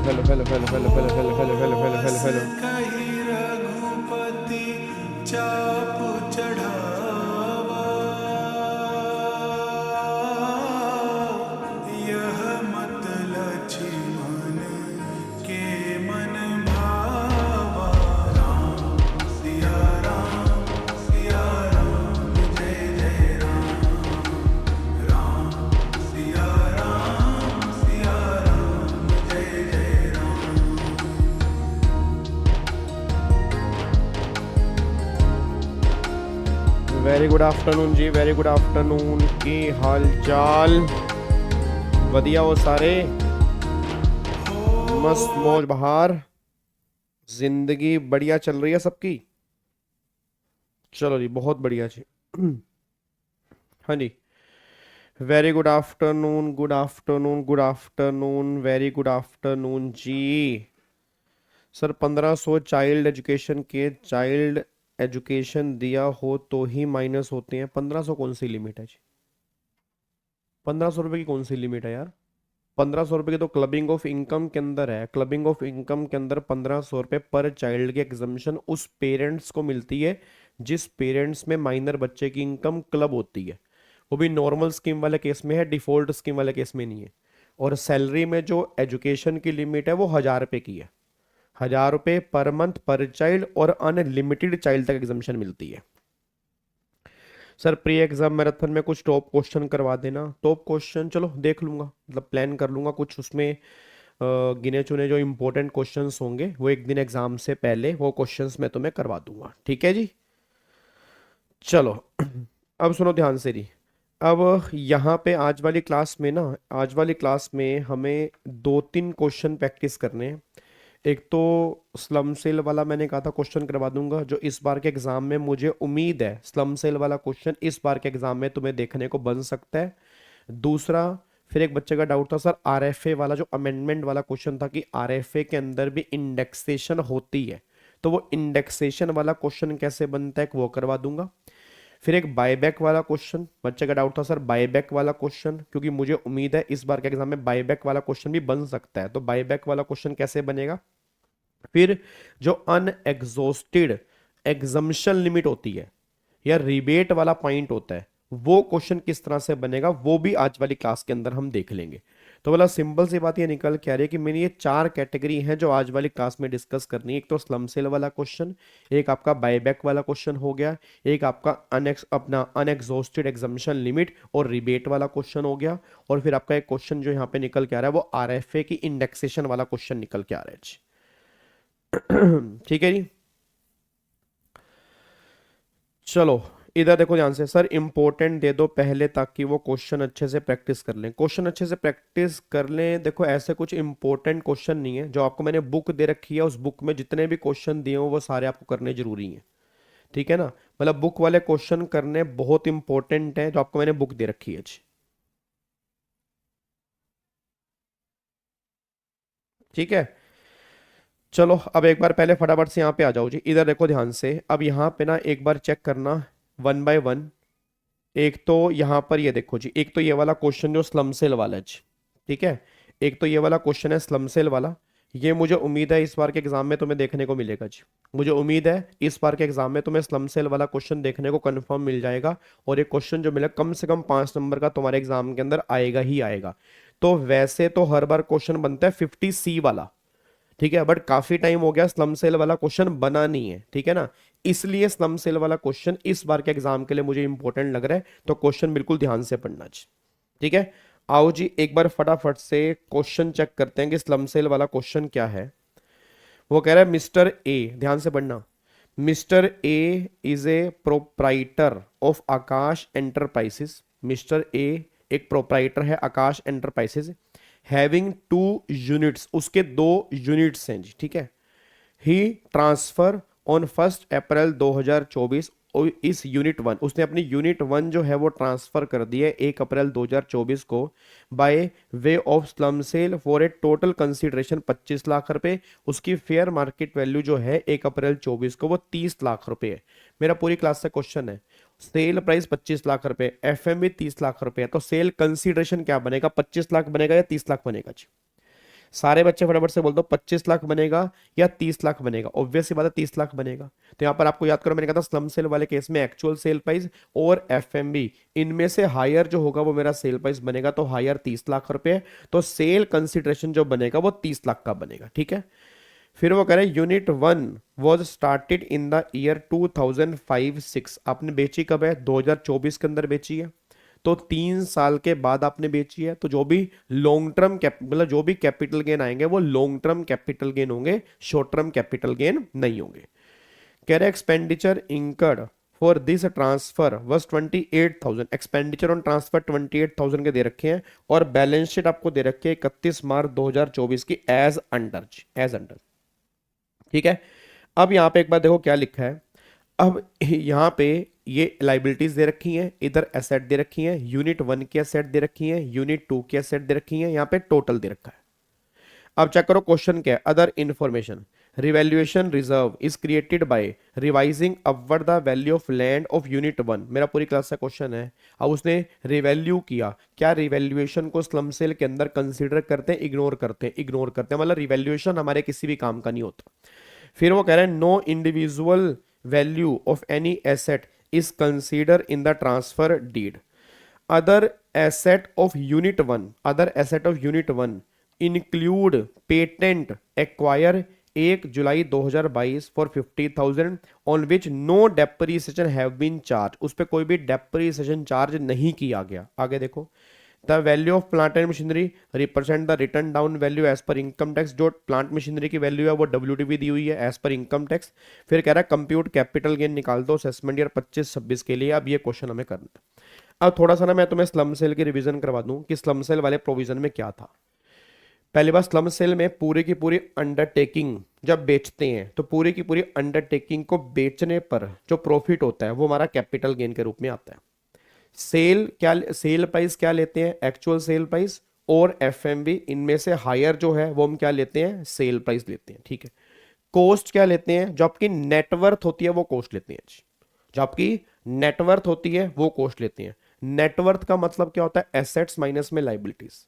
Hello hello hello hello hello hello hello hello hello hello hello. कही रघुपति चाप चढ़ावा, यह मत लक्ष्मण के मन भावा। राम सिया राम, सिया राम, जय जय राम। राम सिया राम, सिया राम, जय जय राम। वेरी गुड आफ्टरनून जी, वेरी गुड आफ्टरनून। की हाल चाल? बढ़िया हो सारे? मस्त मौज बहार, जिंदगी बढ़िया चल रही है सबकी? चलो जी, बहुत बढ़िया जी। हाँ जी। Very good afternoon, good afternoon, good afternoon, very good afternoon जी। सर 1500 चाइल्ड एजुकेशन के चाइल्ड एजुकेशन दिया हो तो ही माइनस होते हैं? 1500 कौन सी लिमिट है जी? 1500 रुपए की कौन सी लिमिट है यार? 1500 रुपए की तो क्लबिंग ऑफ इनकम के अंदर है। क्लबिंग ऑफ इनकम के अंदर 1500 रुपए पर चाइल्ड की एग्जामेशन उस पेरेंट्स को मिलती है जिस पेरेंट्स में माइनर बच्चे की इनकम क्लब होती है। वो भी नॉर्मल स्कीम वाले केस में है, डिफॉल्ट स्कीम वाले केस में नहीं है। और सैलरी में जो एजुकेशन की लिमिट है वो 1000 रुपए की है। 1000 रुपए पर मंथ पर चाइल्ड, और अनलिमिटेड चाइल्ड तक एग्जामेशन मिलती है। सर प्री एग्जाम मैराथन में कुछ टॉप क्वेश्चन करवा देना। टॉप क्वेश्चन चलो देख लूंगा, मतलब प्लान कर लूंगा कुछ उसमें। गिने चुने जो इंपॉर्टेंट क्वेश्चंस होंगे वो एक दिन एग्जाम से पहले वो क्वेश्चंस मैं तुम्हें करवा दूंगा, ठीक है जी? चलो। अब सुनो ध्यान से जी। अब यहाँ पे आज वाली क्लास में ना, आज वाली क्लास में हमें दो तीन क्वेश्चन प्रैक्टिस करने हैं। एक तो स्लम सेल वाला मैंने कहा था क्वेश्चन करवा दूंगा, जो इस बार के एग्जाम में मुझे उम्मीद है स्लम सेल वाला क्वेश्चन इस बार के एग्जाम में तुम्हें देखने को बन सकता है। दूसरा, फिर एक बच्चे का डाउट था सर आरएफए वाला, जो अमेंडमेंट वाला क्वेश्चन था कि आरएफए के अंदर भी इंडेक्सेशन होती है, तो वो इंडेक्सेशन वाला क्वेश्चन कैसे बनता है वो करवा दूंगा। फिर एक बायबैक वाला क्वेश्चन, बच्चे का डाउट था सर बायबैक वाला क्वेश्चन, क्योंकि मुझे उम्मीद है इस बार के एग्जाम में बायबैक वाला क्वेश्चन भी बन सकता है, तो बायबैक वाला क्वेश्चन कैसे बनेगा। फिर जो अनएग्जॉस्टेड एग्जम्पशन लिमिट होती है या रिबेट वाला पॉइंट होता है, वो क्वेश्चन किस तरह से बनेगा वो भी आज वाली क्लास के अंदर हम देख लेंगे। तो बोला सिंपल सी बात ये निकल के आ रही है कि मैंने ये चार कैटेगरी हैं जो आज वाली क्लास में डिस्कस करनी है। एक तो स्लम सेल वाला क्वेश्चन, एक आपका बायबैक वाला क्वेश्चन हो गया, एक आपका अपना अनएग्जॉस्टेड एग्जम्पशन लिमिट और रिबेट वाला क्वेश्चन हो गया, और फिर आपका एक क्वेश्चन जो यहाँ पे निकल के आ रहा है वो आरएफए की इंडेक्सेशन वाला क्वेश्चन निकल के आ रहा है जी। ठीक है जी। चलो इधर देखो ध्यान से। सर इंपॉर्टेंट दे दो पहले ताकि वो क्वेश्चन अच्छे से प्रैक्टिस कर लें, क्वेश्चन अच्छे से प्रैक्टिस कर लें। देखो ऐसे कुछ इंपॉर्टेंट क्वेश्चन नहीं है, जो आपको मैंने बुक दे रखी है उस बुक में जितने भी क्वेश्चन दिए हो वो सारे आपको करने जरूरी हैं, ठीक है ना? मतलब बुक वाले क्वेश्चन करने बहुत इंपॉर्टेंट है जो आपको मैंने बुक दे रखी है जी। ठीक है। चलो अब एक बार पहले फटाफट से यहाँ पे आ जाओ जी। इधर देखो ध्यान से। अब यहाँ पे ना एक बार चेक करना वन बाय वन। एक तो यहाँ पर ये देखो जी, एक तो ये वाला क्वेश्चन जो स्लम सेल वाला है जी, ठीक है। एक तो ये वाला क्वेश्चन है स्लम सेल वाला। ये मुझे उम्मीद है इस बार के एग्जाम में तुम्हें देखने को मिलेगा जी। मुझे उम्मीद है इस बार के एग्जाम में तुम्हें स्लम सेल वाला क्वेश्चन देखने को कंफर्म मिल जाएगा। और एक क्वेश्चन जो मिला कम से कम 5 नंबर का तुम्हारे एग्जाम के अंदर आएगा ही आएगा। तो वैसे तो हर बार क्वेश्चन बनता है 50C वाला, ठीक है, बट काफी टाइम हो गया स्लम सेल वाला क्वेश्चन बना नहीं है, ठीक है ना? इसलिए स्लम सेल वाला क्वेश्चन इस बार के एग्जाम के लिए मुझे इंपॉर्टेंट लग रहा है, तो क्वेश्चन बिल्कुल ध्यान से पढ़ना चाहिए, ठीक है। आओ जी एक बार फटाफट से क्वेश्चन चेक करते हैं कि स्लम सेल वाला क्वेश्चन क्या है। वो कह रहा है मिस्टर ए, ध्यान से पढ़ना, mister A is a proprietor of Akash enterprises. Mister A एक प्रोप्राइटर है आकाश एंटरप्राइजेस, हैविंग 2 यूनिट्स, उसके 2 यूनिट्स हैं जी, ठीक है। ही ट्रांसफर ऑन 1 अप्रैल 2024, और इस यूनिट 1, उसने अपनी यूनिट 1 जो है वो ट्रांसफर कर दी है 1 अप्रैल 2024 को, by way of slump sale for a total consideration 25 lakh रुपए। उसकी फेयर मार्केट वैल्यू जो है 1 अप्रैल 24 को वो 30 लाख रुपए है। मेरा पूरी क्लास से क्वेश्चन है, सेल प्राइस 25 लाख रुपए, एफएमबी 30 लाख रुपए है, तो सेल कंसिडरेशन क्या बनेगा, 25 लाख बनेगा या 30 लाख बनेगा जी? सारे बच्चे फटाफट से बोल दो 25 लाख बनेगा या 30 लाख बनेगा। ऑब्वियस सी बात है 30 लाख बनेगा। तो यहाँ पर आपको याद करो, मैंने कहा था स्लम सेल वाले केस में एक्चुअल सेल प्राइस और एफएमबी, इनमें से हायर जो होगा वो मेरा सेल प्राइस बनेगा, तो हायर 30 लाख रुपए, तो सेल कंसिडरेशन जो बनेगा वो 30 लाख का बनेगा। ठीक है, फिर वो कह रहे हैं unit 1 was started in the year 2005-6, आपने बेची कब है? 2024 के अंदर बेची है, तो 3 साल के बाद आपने बेची है। तो जो भी लॉन्ग टर्म मतलब जो भी कैपिटल गेन आएंगे वो लॉन्ग टर्म कैपिटल गेन होंगे, शॉर्ट टर्म कैपिटल गेन नहीं होंगे। कह रहे expenditure incurred for this transfer was 28,000, expenditure on transfer 28,000 के दे रखे हैं, और बैलेंस शीट आपको दे रखी है 31 मार्च 2024 की एज अंडर, एज अंडर। ठीक है, अब यहाँ पे एक बार देखो क्या लिखा है। अब यहाँ पे ये लाइबिलिटीज दे रखी हैं, इधर एसेट दे रखी हैं, यूनिट 1 की एसेट दे रखी है, यूनिट 2 की एसेट दे रखी है, यहाँ पे टोटल दे रखा है। अब चेक करो क्वेश्चन क्या है, other information revaluation reserve is created by revising upward the value of land of unit 1, मेरा पूरी क्लास का क्वेश्चन है। अब उसने रिवैल्यू किया, क्या रिवैल्यूएशन को स्लम सेल के अंदर कंसीडर करते हैं, इग्नोर करते हैं? इग्नोर करते हैं, मतलब रिवैल्यूएशन हमारे किसी भी काम का नहीं होता। फिर वो कह रहे हैं no individual value of any asset is consider in the transfer deed. Other asset of unit 1, other asset of unit 1 include patent acquire 1 July 2022 for 50,000 on which no depreciation have been charge, उस पर कोई भी depreciation charge नहीं किया गया। आगे देखो, the value of plant and machinery represent the return down value as per income tax, जो प्लांट मशीनरी की वैल्यू है वो डब्ल्यूटीवी दी हुई है एज पर इनकम टैक्स। फिर कह रहा है कंप्यूट कैपिटल गेन निकाल दो असेसमेंट ईयर 25-26 के लिए। अब ये क्वेश्चन हमें करना है। अब थोड़ा सा ना मैं तुम्हें स्लम सेल की रिवीजन करवा दूं कि स्लम सेल वाले प्रोविजन में क्या था। पहली बार स्लम सेल में पूरी की पूरी अंडरटेकिंग जब बेचते हैं तो पूरी की पूरी अंडरटेकिंग को बेचने पर जो प्रॉफिट होता है वो हमारा कैपिटल गेन के रूप में आता है। सेल क्या, सेल प्राइस क्या लेते हैं? एक्चुअल सेल प्राइस और एफएमवी, इनमें से हायर जो है वो हम क्या लेते हैं? सेल प्राइस लेते हैं। ठीक है, कॉस्ट क्या लेते हैं? जो आपकी नेटवर्थ होती है वो कॉस्ट लेते हैं। जो आपकी नेटवर्थ होती है वो कॉस्ट लेते हैं। नेटवर्थ का मतलब क्या होता है? एसेट्स माइनस में लाइबिलिटीज।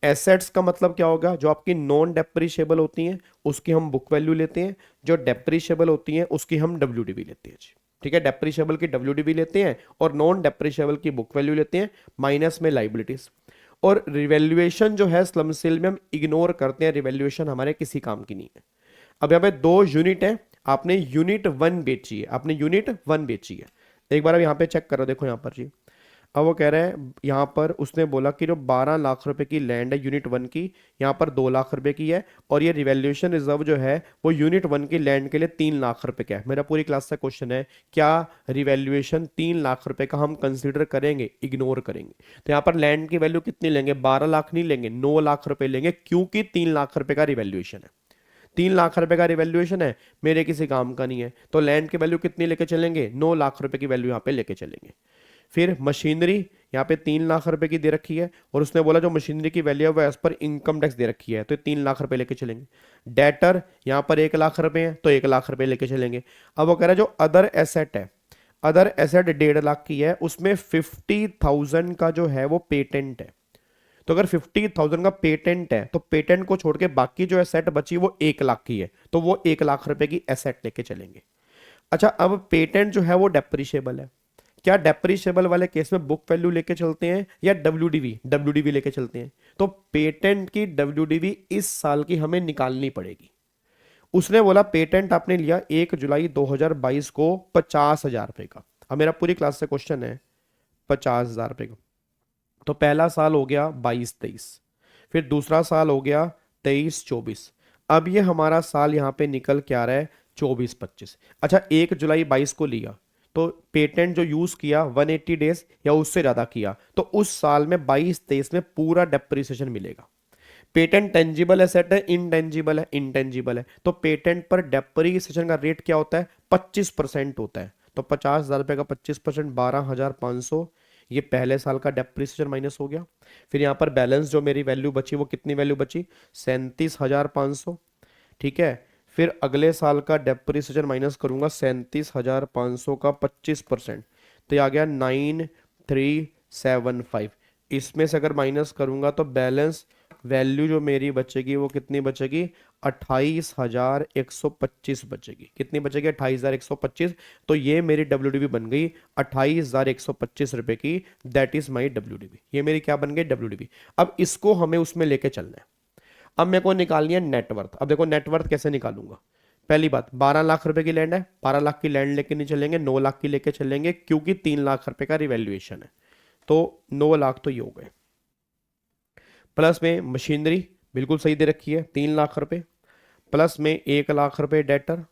एसेट्स का मतलब क्या होगा? जो आपकी नॉन डेप्रिशिएबल होती हैं उसकी हम बुक वैल्यू लेते हैं, जो डेप्रिशिएबल होती हैं उसकी हम डब्ल्यूडीवी लेते हैं। ठीक है, डेप्रिशिएबल की डब्ल्यूडीवी लेते हैं और नॉन डेप्रिशिएबल की बुक वैल्यू लेते हैं, माइनस में लाइबिलिटीज। और रिवैल्यूएशन जो है स्लम सेल में हम इग्नोर करते हैं, रिवैल्यूएशन हमारे किसी काम की नहीं है। अब यहाँ पे 2 यूनिट है, आपने यूनिट 1 बेची है, आपने यूनिट 1 बेची है। एक बार अब यहाँ पे चेक करो, देखो यहाँ पर जी। अब वो कह रहे हैं यहाँ पर उसने बोला कि जो 12 लाख रुपए की लैंड है यूनिट 1 की, यहाँ पर 2 लाख रुपए की है, और ये रिवैल्यूएशन रिजर्व जो है वो यूनिट 1 की लैंड के लिए 3 लाख रुपए का है। मेरा पूरी क्लास का क्वेश्चन है, क्या रिवैल्यूएशन 3 लाख रुपए का हम कंसिडर करेंगे, इग्नोर करेंगे? तो यहाँ पर लैंड की वैल्यू कितनी लेंगे? 12 लाख नहीं लेंगे, 9 लाख रुपए लेंगे, क्योंकि 3 लाख रुपए का रिवैल्यूएशन है। 3 लाख रुपए का रिवैल्यूएशन है, मेरे किसी काम का नहीं है, तो लैंड की वैल्यू कितनी लेके चलेंगे? 9 लाख रुपए की वैल्यू यहाँ पे लेके चलेंगे। फिर मशीनरी यहाँ पे 3 लाख रुपए की दे रखी है, और उसने बोला जो मशीनरी की वैल्यू है वो एज पर इनकम टैक्स दे रखी है, तो 3 लाख रुपए लेके चलेंगे। डेटर यहाँ पर 1 लाख रुपए है, तो 1 लाख रुपए लेके चलेंगे। अब वो कह रहा है जो अदर एसेट है, अदर एसेट 1.5 लाख की है, उसमें 50,000 का जो है वो पेटेंट है। तो अगर 50,000 का पेटेंट है तो पेटेंट को छोड़ के बाकी जो एसेट बची वो 1 लाख की है, तो वो 1 लाख रुपए की एसेट लेके चलेंगे। अच्छा, अब पेटेंट जो है वो डेप्रिशिएबल है, क्या डेप्रिशिएबल वाले केस में बुक वैल्यू लेके चलते हैं या डब्ल्यूडीवी लेके चलते हैं? तो पेटेंट की डब्ल्यूडीवी इस साल की हमें निकालनी पड़ेगी। उसने बोला पेटेंट आपने लिया 1 जुलाई 2022 को 50,000 रुपए का। अब मेरा पूरी क्लास से क्वेश्चन है 50,000 रुपए का, तो पहला साल हो गया 22-23, फिर दूसरा साल हो गया 23-24, अब ये हमारा साल यहाँ पे निकल के आ रहा है 24-25। अच्छा, 1 जुलाई 22 को लिया तो पेटेंट जो यूज किया 180 डेज या उससे ज्यादा किया, तो उस साल में 22-23 में पूरा डेप्रिसिएशन मिलेगा। पेटेंट टेंजिबल एसेट है, इनटेंजिबल है? इनटेंजिबल है, तो पेटेंट पर डेप्रिसिएशन का रेट क्या होता है? 25% होता है। तो 50,000 रुपए का 25% 12,500, ये पहले साल का डेप्रिसिएशन माइनस हो गया। फिर यहाँ पर बैलेंस जो मेरी वैल्यू बची वो कितनी वैल्यू बची? 37,500। ठीक है, फिर अगले साल का डेप्रिसिएशन माइनस करूंगा 37,500 का 25%, तो ये आ गया 9,375। इसमें से अगर माइनस करूंगा तो बैलेंस वैल्यू जो मेरी बचेगी वो कितनी बचेगी, 28,125 बचेगी। कितनी बचेगी, 28,125। तो ये मेरी WDV बन गई 28,125 रुपए की, दैट इज माई WDV। ये मेरी क्या बन गई, WDV। अब इसको हमें उसमें लेके चलना है। अब मेरे को निकालनी है नेटवर्थ। अब देखो नेटवर्थ कैसे निकालूंगा। पहली बात, 12 लाख रुपए की लैंड है, 12 लाख की लैंड लेके नहीं चलेंगे, 9 लाख की लेके चलेंगे, क्योंकि 3 लाख रुपए का रिवैल्यूएशन है। तो 9 लाख तो ये हो गए। प्लस में मशीनरी बिल्कुल सही दे रखी है, 3 लाख रुपए। प्लस में 1 लाख रुपए डेटर।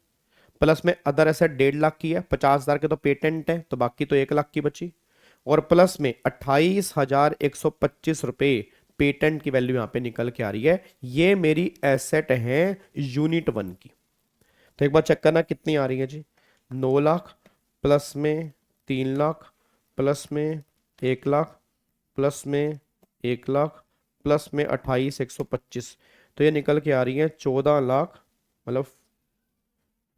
प्लस में अदर एसेट 1.5 लाख की है, 50,000 के तो पेटेंट है, तो बाकी तो 1 लाख की बची। और प्लस में 28,125 रुपए पेटेंट की वैल्यू यहां पे निकल के आ रही है। ये मेरी एसेट है यूनिट 1 की। तो एक बार चेक करना कितनी आ रही है जी, 9 लाख प्लस में 3 लाख प्लस में 1 लाख प्लस में 1 लाख प्लस में 28,125। तो ये निकल के आ रही है 14 लाख, मतलब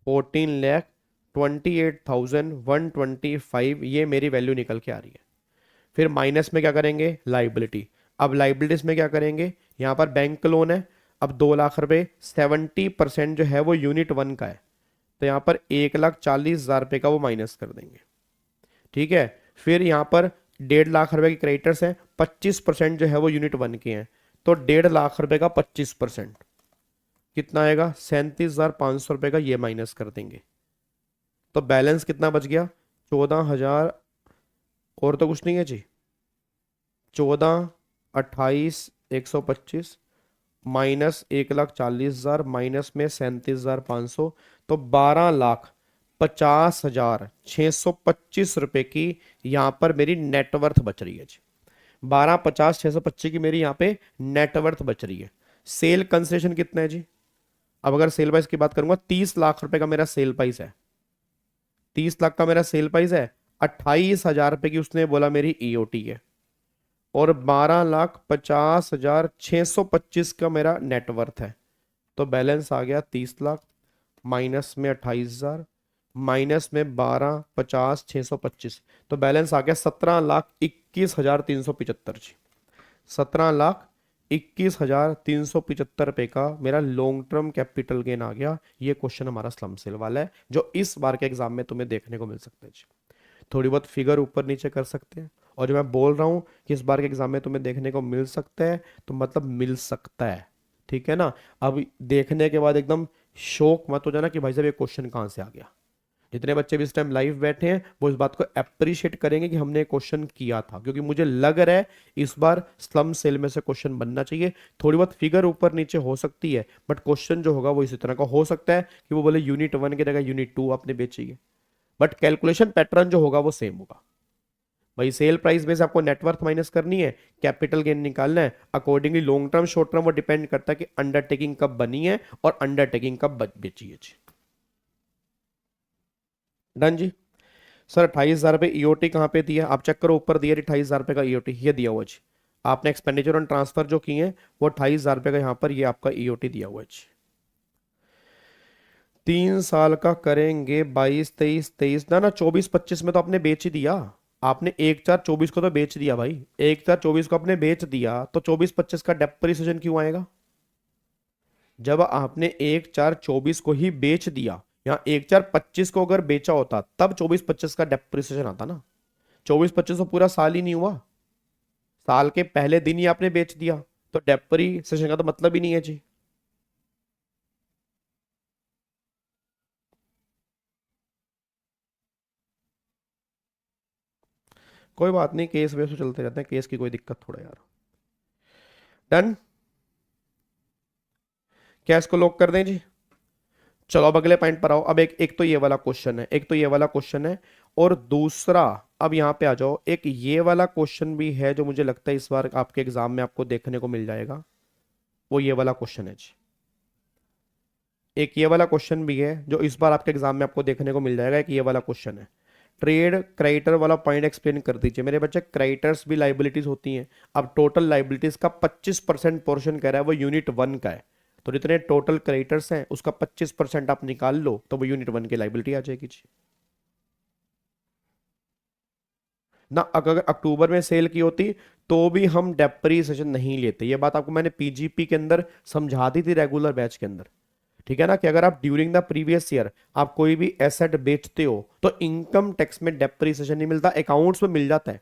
14,28,125। ये मेरी वैल्यू निकल के आ रही है। फिर माइनस में क्या करेंगे, लाइबिलिटी। अब लाइबिलिटीज में क्या करेंगे, यहां पर बैंक लोन है। अब 2 लाख रुपए 70% जो है वो यूनिट 1 का है, तो यहां पर 1,40,000 रुपए का वो माइनस कर देंगे। ठीक है। फिर यहां पर 1.5 लाख रुपए के क्रेडिटर्स हैं, 25% जो है वो यूनिट 1 के हैं, तो 1.5 लाख रुपए का 25% कितना आएगा, 37,500 रुपए का, ये माइनस कर देंगे। तो बैलेंस कितना बच गया, 14,000। और तो कुछ नहीं है जी, 14,28,125 माइनस 1,40,000 माइनस में 37,500, तो 12,50,625 रुपए की यहां पर मेरी नेटवर्थ बच रही है जी। 12,50,625 की मेरी यहां पे नेटवर्थ बच रही है। सेल कंसेशन कितना है जी, अब अगर सेल प्राइस की बात करूंगा, 30 लाख रुपए का मेरा सेल प्राइस है। 30 लाख का मेरा सेल प्राइस है, 28,000 रुपए की उसने बोला मेरी ईओटी है, और 12,50,625 का मेरा नेटवर्थ है। तो बैलेंस आ गया 30 लाख माइनस में 28,000 माइनस में 12,50,625, तो बैलेंस आ गया 17,21,375 जी। 17,21,375 रुपए का मेरा लॉन्ग टर्म कैपिटल गेन आ गया। ये क्वेश्चन हमारा स्लम सेल वाला है, जो इस बार के एग्जाम में तुम्हें देखने को मिल सकता है जी। थोड़ी बहुत फिगर ऊपर नीचे कर सकते हैं, और जो मैं बोल रहा हूं कि इस बार के एग्जाम में तुम्हें देखने को मिल सकता है, तो मतलब मिल सकता है, ठीक है ना। अब देखने के बाद एकदम शौक मत हो जाना कि भाई साहब ये क्वेश्चन कहां से आ गया। जितने बच्चे भी इस टाइम लाइव बैठे हैं वो इस बात को अप्रिशिएट करेंगे कि हमने क्वेश्चन किया था, क्योंकि मुझे लग रहा है इस बार स्लम सेल में से क्वेश्चन बनना चाहिए। थोड़ी बहुत फिगर ऊपर नीचे हो सकती है, बट क्वेश्चन जो होगा वो इसी तरह का हो सकता है कि वो बोले यूनिट 1 की जगह यूनिट 2 आपने बेची है, बट कैलकुलेशन पैटर्न जो होगा वो सेम होगा। भाई सेल प्राइस में से आपको नेटवर्थ माइनस करनी है, कैपिटल गेन निकालना है, accordingly long term short term वो डिपेंड करता है कि अंडरटेकिंग कब बनी है और अंडरटेकिंग कब बेची है जी। डन जी। सर 28,000 रुपये ईओटी कहाँ पे दिया, आप चेक करो ऊपर दिया 28,000 रुपये का ईओटी, ये दिया हुआ जी। आपने एक्सपेंडिचर और ट्रांसफर जो किए हैं वो 28,000 रुपये का यहाँ पर ये आपका ईओटी दिया हुआ है जी। 3 साल का करेंगे 22 23 23 ना 24 25 में तो आपने बेच ही दिया। आपने 1/4/24 को तो बेच दिया भाई, 1/4/24 को आपने बेच दिया, तो 24 25 का डेप्रिसिएशन क्यों आएगा। जब आपने 1/4/24 को ही बेच दिया, यहाँ 1/4/25 को अगर बेचा होता तब 24 25 का डेप्रिसिएशन आता ना। 24 25 तो पूरा साल ही नहीं हुआ, साल के पहले दिन ही आपने बेच दिया, तो डेप्रिसिएशन का तो मतलब ही नहीं है जी। कोई बात नहीं, केस वेस तो चलते रहते हैं, केस की कोई दिक्कत थोड़ा यार। डन, क्या इसको लॉक कर दें जी। चलो अब अगले पॉइंट पर आओ। अब एक तो ये वाला क्वेश्चन है, एक तो ये वाला क्वेश्चन है, और दूसरा अब यहां पे आ जाओ, एक ये वाला क्वेश्चन भी है जो मुझे लगता है इस बार आपके एग्जाम में आपको देखने को मिल जाएगा। वो ये वाला क्वेश्चन है जी। एक ये वाला क्वेश्चन भी है जो इस बार आपके एग्जाम में आपको देखने को मिल जाएगा। एक ये वाला क्वेश्चन है, ट्रेड क्रेडिटर वाला पॉइंट एक्सप्लेन कर दीजिए मेरे बच्चे। क्रेडिटर्स भी लाइबिलिटीज होती हैं। अब टोटल लाइबिलिटीज का 25% पोर्शन कह रहा है वो यूनिट 1 का है, तो जितने टोटल क्रेडिटर्स हैं उसका 25% आप निकाल लो, तो वो यूनिट 1 की लाइबिलिटी आ जाएगी जी। ना अगर अक्टूबर में सेल की होती तो भी हम डेप्रीसिएशन नहीं लेते। ये बात आपको मैंने पीजीपी के अंदर समझा दी थी रेगुलर बैच के अंदर, ठीक है ना, कि अगर आप ड्यूरिंग द प्रीवियस ईयर आप कोई भी एसेट बेचते हो तो इनकम टैक्स में डेप्रीसिएशन नहीं मिलता, अकाउंट्स में मिल जाता है।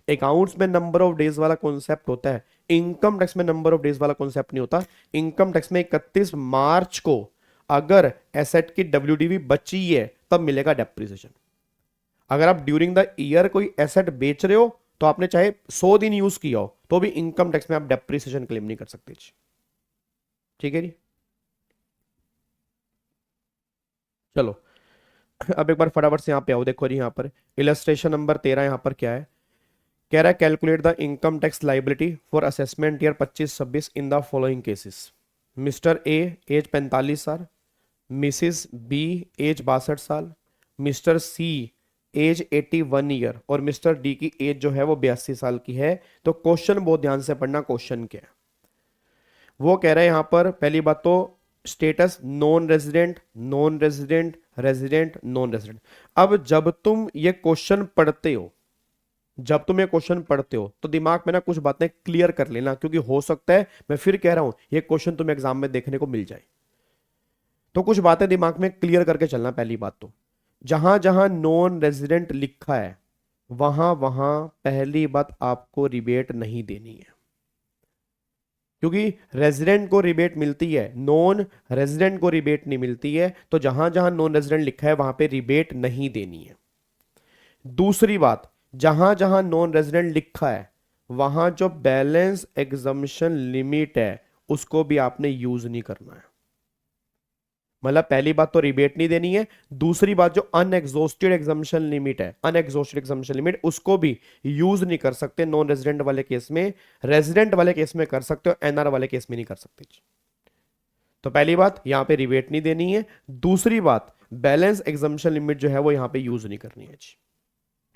अकाउंट्स में नंबर ऑफ डेज वाला कॉन्सेप्ट होता है, इनकम टैक्स में नंबर ऑफ डेज वाला कॉन्सेप्ट नहीं होता। इनकम टैक्स में 31 मार्च को अगर एसेट की डब्ल्यूडीवी बची है तब मिलेगा डेप्रीसिएशन। अगर आप ड्यूरिंग द ईयर कोई एसेट बेच रहे हो तो आपने चाहे 100 दिन यूज किया हो तो भी इनकम टैक्स में आप डेप्रीसिएशन क्लेम नहीं कर सकते जी। ठीक है जी, चलो अब एक बार फटाफट से यहां पे आओ। देखो जी, यहां पर इलस्ट्रेशन नंबर 13 यहां पर क्या है, कह रहा है calculate the income tax liability for assessment year 25-26 in the following cases. Mister A age 45 साल, मिसिस बी एज 62 साल, मिस्टर सी एज 81 ईयर और मिस्टर डी की एज जो है वो 82 साल की है। तो क्वेश्चन बहुत ध्यान से पढ़ना, क्वेश्चन क्या है वो कह रहा है यहां पर। पहली बात तो status non resident, non resident, resident, non resident. अब जब तुम ये क्वेश्चन पढ़ते हो, जब तुम ये क्वेश्चन पढ़ते हो तो दिमाग में ना कुछ बातें क्लियर कर लेना, क्योंकि हो सकता है, मैं फिर कह रहा हूं, ये क्वेश्चन तुम्हें एग्जाम में देखने को मिल जाए। तो कुछ बातें दिमाग में क्लियर करके चलना। पहली बात तो जहां जहां नॉन रेजिडेंट लिखा है वहां वहां पहली बात आपको रिबेट नहीं देनी है, क्योंकि रेजिडेंट को रिबेट मिलती है, नॉन रेजिडेंट को रिबेट नहीं मिलती है। तो जहां जहां नॉन रेजिडेंट लिखा है वहां पे रिबेट नहीं देनी है। दूसरी बात, जहां जहां नॉन रेजिडेंट लिखा है वहां जो बैलेंस एग्जम्पशन लिमिट है उसको भी आपने यूज नहीं करना है। मतलब पहली बात तो रिबेट नहीं देनी है, दूसरी बात जो अनएग्जॉस्टेड एग्जम्पशन लिमिट है, अनएग्जॉस्टेड एग्जम्पशन लिमिट उसको भी यूज नहीं कर सकते नॉन रेजिडेंट वाले केस में। रेजिडेंट वाले केस में कर सकते हो, एनआर वाले केस में नहीं कर सकते। तो पहली बात यहां पे रिबेट नहीं देनी है, दूसरी बात बैलेंस एग्जम्पशन लिमिट जो है वो यहां पे यूज नहीं करनी है।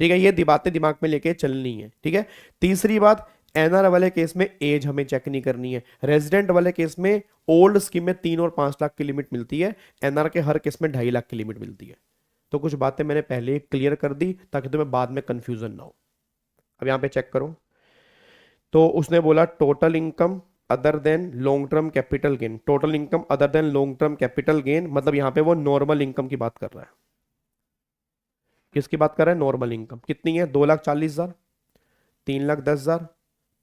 ठीक है, ये बातें दिमाग में लेके चलनी है। ठीक है, तीसरी बात एनआर वाले केस में एज हमें चेक नहीं करनी है। रेजिडेंट वाले केस में ओल्ड स्कीम में 3 और 5 लाख की लिमिट मिलती है, एनआर के हर केस में 2.5 लाख की लिमिट मिलती है। तो कुछ बातें मैंने पहले क्लियर कर दी ताकि तुम्हें बाद में कंफ्यूजन ना हो। अब यहां पे चेक करो, तो उसने बोला total income other than long term capital gain. Total income other than long term capital gain मतलब यहां पे वो नॉर्मल इनकम की बात कर रहा है। किसकी बात कर रहा है? Normal income. कितनी है? 2,40,000, 3,10,000,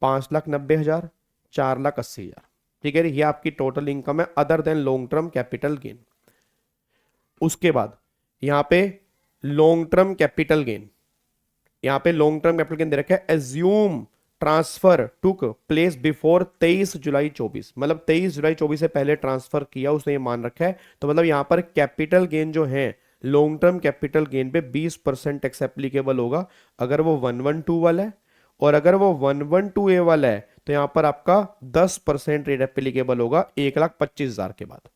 5,90,000, 4,80,000। ठीक है, ये आपकी टोटल इनकम है other than long term capital gain. उसके बाद यहां पे लॉन्ग टर्म कैपिटल गेन, यहां पे लॉन्ग टर्म कैपिटल गेन दे रखा है assume transfer took place before 23 जुलाई 24, मतलब 23 जुलाई 24 से पहले ट्रांसफर किया उसने, ये मान रखा है। तो मतलब यहां पर कैपिटल गेन जो है लॉन्ग टर्म कैपिटल गेन पे 20% टैक्स एप्लीकेबल होगा अगर वो 112 वाला है, और अगर वो 112A वाला है तो यहां पर आपका 10% रेट एप्लीकेबल होगा 1,25,000 के बाद।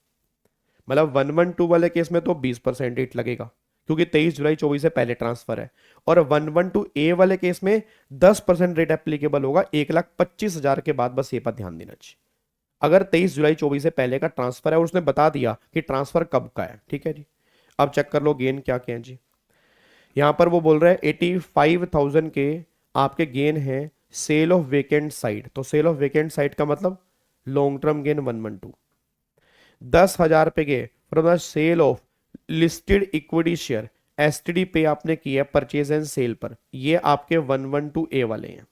मतलब 112 वाले केस में तो 20% रेट लगेगा क्योंकि 23 जुलाई 24 से पहले ट्रांसफर है, और 112A वाले केस में 10% रेट एप्लीकेबल होगा 1,25,000 के बाद। बस ये पर ध्यान देना चाहिए अगर 23 जुलाई 24 से पहले का ट्रांसफर है और उसने बता दिया कि ट्रांसफर कब का है। ठीक है जी, अब चेक कर लो गेन क्या क्या है जी। यहां पर वो बोल रहे हैं 85,000 के आपके गेन है सेल ऑफ वेकेंट साइट। तो सेल ऑफ वेकेंट साइट का मतलब लॉन्ग टर्म गेन 112। 10,000 पे गए from the sale of listed equity share, STD पे आपने किया परचेज एंड सेल पर, ये आपके 112A वाले हैं।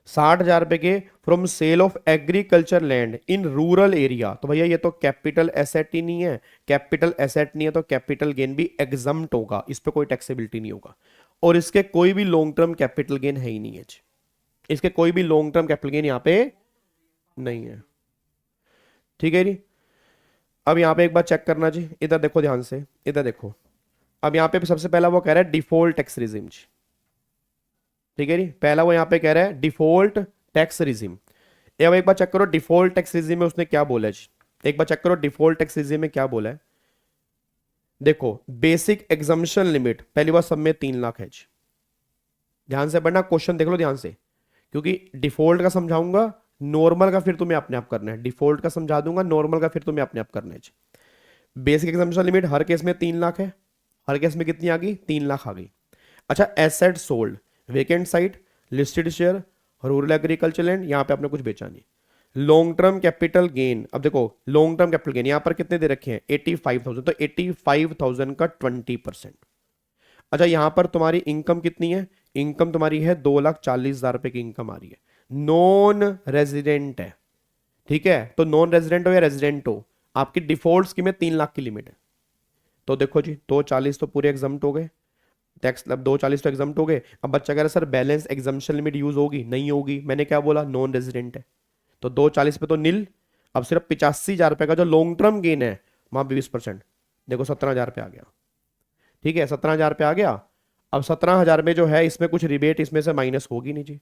60,000 रुपए के from sale of agriculture land in rural area. तो भैया ये तो कैपिटल एसेट ही नहीं है, कैपिटल एसेट नहीं है तो कैपिटल गेन भी एग्जम्प्ट होगा, इस पे कोई टैक्सेबिलिटी नहीं होगा। और इसके कोई भी लॉन्ग टर्म कैपिटल गेन है ही नहीं है, इसके कोई भी लॉन्ग टर्म कैपिटल गेन यहां पे नहीं है। ठीक है जी, अब यहां पे एक बार चेक करना जी, इधर देखो ध्यान से, इधर देखो। अब यहां पे सबसे पहला वो कह रहा है डिफॉल्ट टैक्स रिजिम जी। ठीक है जी, पहला वो यहां पे कह रहा है डिफॉल्ट टैक्स रिजिम। अब एक बार चेक करो डिफॉल्ट टैक्स रिजिम में उसने क्या बोला जी, एक बार चेक करो डिफॉल्ट टैक्स रिजिम में क्या बोला है। देखो बेसिक एग्जम्पशन लिमिट पहली बार सब में 3 लाख है जी। ध्यान से पढ़ना, क्वेश्चन देख लो ध्यान से, क्योंकि डिफॉल्ट का समझाऊंगा, नॉर्मल का फिर तुम्हें अपने आप करना है। डिफॉल्ट का समझा दूंगा, नॉर्मल का फिर तुम्हें अपने आप करना है जी। बेसिक एग्जम्पशन लिमिट हर केस में 3 लाख है, हर केस में कितनी आ गई? 3 लाख आ गई। अच्छा, asset sold, vacant site listed share, rural agriculture land, यहाँ पे आपने कुछ बेचा नहीं। लॉन्ग टर्म कैपिटल गेन, अब देखो लॉन्ग टर्म कैपिटल गेन यहाँ पर कितने दे रखे हैं 85,000, तो 85,000 का 20%। अच्छा यहाँ पर तुम्हारी इनकम कितनी है, इनकम तुम्हारी है 2,40,000 रुपए की इनकम आ रही है, नॉन रेजिडेंट है, ठीक है। तो नॉन रेजिडेंट हो या रेजिडेंट हो, आपकी डिफॉल्ट स्कीम में 3 लाख की लिमिट है। तो देखो जी 240 तो पूरे एग्जाम्प्ट हो गए, टैक्स 240 तो एग्जाम्प्ट हो गए। अब बच्चा कह रहा है sir balance exemption limit use होगी, नहीं होगी, मैंने क्या बोला नॉन रेजिडेंट है, तो 240 पे तो नील। अब सिर्फ 85,000 रुपए का जो लॉन्ग टर्म गेन है वहां 20%, देखो 17,000 पे आ गया, ठीक है 17,000 पे आ गया। अब 17,000 में जो है इसमें कुछ रिबेट इसमें से माइनस होगी नहीं जी,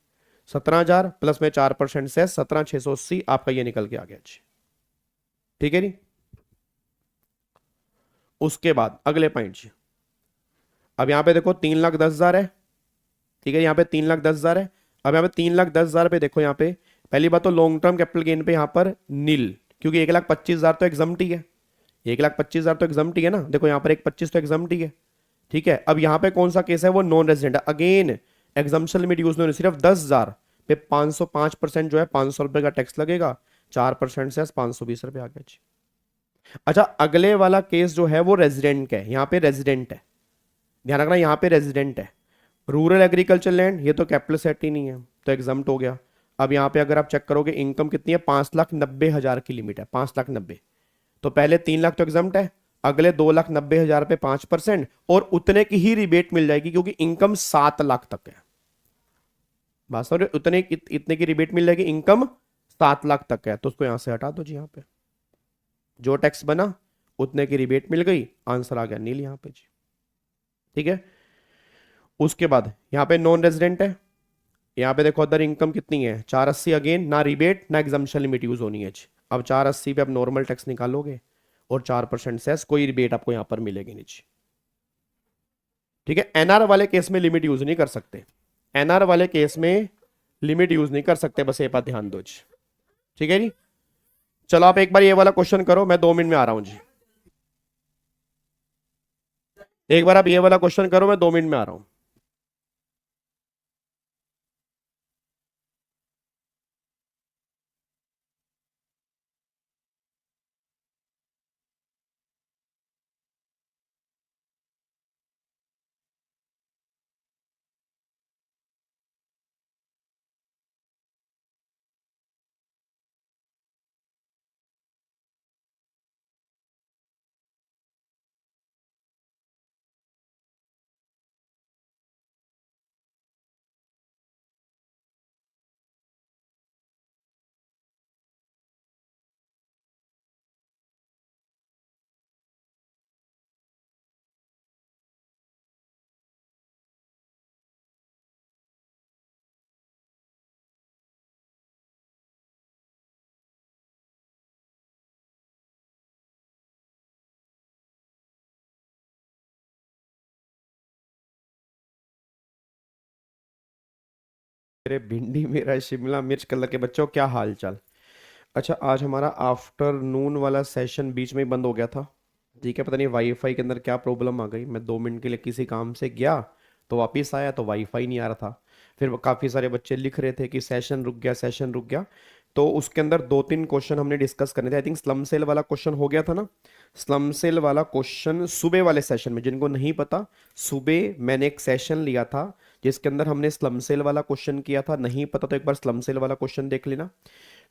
17,000 प्लस में 4% से 17,680 आपका ये निकल के आ गया जी, ठीक है जी। उसके बाद अगले पॉइंट जी, अब यहां पे देखो 3,10,000 है, ठीक है, यहाँ पे 3,10,000 है। अब यहाँ पे 3,10,000 पे देखो, यहाँ पे पहली बात तो लॉन्ग टर्म कैपिटल गेन पे यहाँ पर नील, क्योंकि 1,25,000 तो एग्जाम्प्ट ही है, 1,25,000 तो एग्जाम्प्ट ही है ना, देखो यहाँ पर 1,25 तो एग्जाम्प्ट ही है, ठीक है। अब यहाँ पे कौन सा केस है, वो नॉन रेजिडेंट है, अगेन एग्जाम्पशन लिमिट यूज नहीं होनी, सिर्फ 10,000 पे 505% जो है 500 रुपए का टैक्स लगेगा, 4% से 520 रुपए आ गया जी। अच्छा अगले वाला केस जो है वो रेजिडेंट का है, यहाँ पे रेजिडेंट है, ध्यान रखना यहाँ पे रेजिडेंट है। रूरल एग्रीकल्चर लैंड ये तो कैपिटल सेट ही नहीं है, तो एग्जाम्प्ट हो गया। अब यहाँ पे अगर आप चेक करोगे इनकम कितनी है, 5,90,000 की लिमिट है, 5,90,000, तो पहले 3 लाख तो एग्जाम्प्ट है, अगले 2,90,000 पे 5% और उतने की ही रिबेट मिल जाएगी, क्योंकि इनकम 7 लाख तक है, बात समझ रहे हो? इतने की रिबेट मिल जाएगी, इनकम 7 लाख तक है, तो उसको यहां से हटा दो जी, यहाँ पे जो टैक्स बना उतने की रिबेट मिल गई, आंसर आ गया नील यहाँ पे जी, ठीक है। उसके बाद यहाँ पे नॉन रेजिडेंट है, यहाँ पे देखो अदर इनकम कितनी है 480, अगेन ना रिबेट ना एग्जाम्पशन लिमिट यूज होनी है जी। अब 480 पे आप नॉर्मल टैक्स निकालोगे और 4% सेस, कोई रिबेट आपको यहाँ पर मिलेगी नहीं जी, ठीक है। एनआर वाले केस में लिमिट यूज नहीं कर सकते, एनआर वाले केस में लिमिट यूज नहीं कर सकते, बस ये बात ध्यान दो जी, ठीक है जी। चलो आप एक बार ये वाला क्वेश्चन करो, मैं 2 मिनट में आ रहा हूं जी, एक बार आप ये वाला क्वेश्चन करो, मैं 2 मिनट में आ रहा हूं। मेरे भिंडी मेरा शिमला मिर्च कलर के बच्चों क्या हाल चाल। अच्छा आज हमारा आफ्टरनून वाला सेशन बीच में ही बंद हो गया था, ठीक है, पता नहीं वाईफाई के अंदर क्या प्रॉब्लम आ गई, मैं 2 मिनट के लिए किसी काम से गया तो वापस आया तो वाईफाई नहीं आ रहा था। फिर काफ़ी सारे बच्चे लिख रहे थे कि सेशन रुक गया, सेशन रुक गया, तो उसके अंदर 2-3 क्वेश्चन हमने डिस्कस करने थे। आई थिंक स्लम सेल वाला क्वेश्चन हो गया था ना, स्लम सेल वाला क्वेश्चन सुबह वाले सेशन में, जिनको नहीं पता, सुबह मैंने एक सेशन लिया था जिसके अंदर हमने स्लम सेल वाला क्वेश्चन किया था, नहीं पता तो एक बार स्लम सेल वाला क्वेश्चन देख लेना।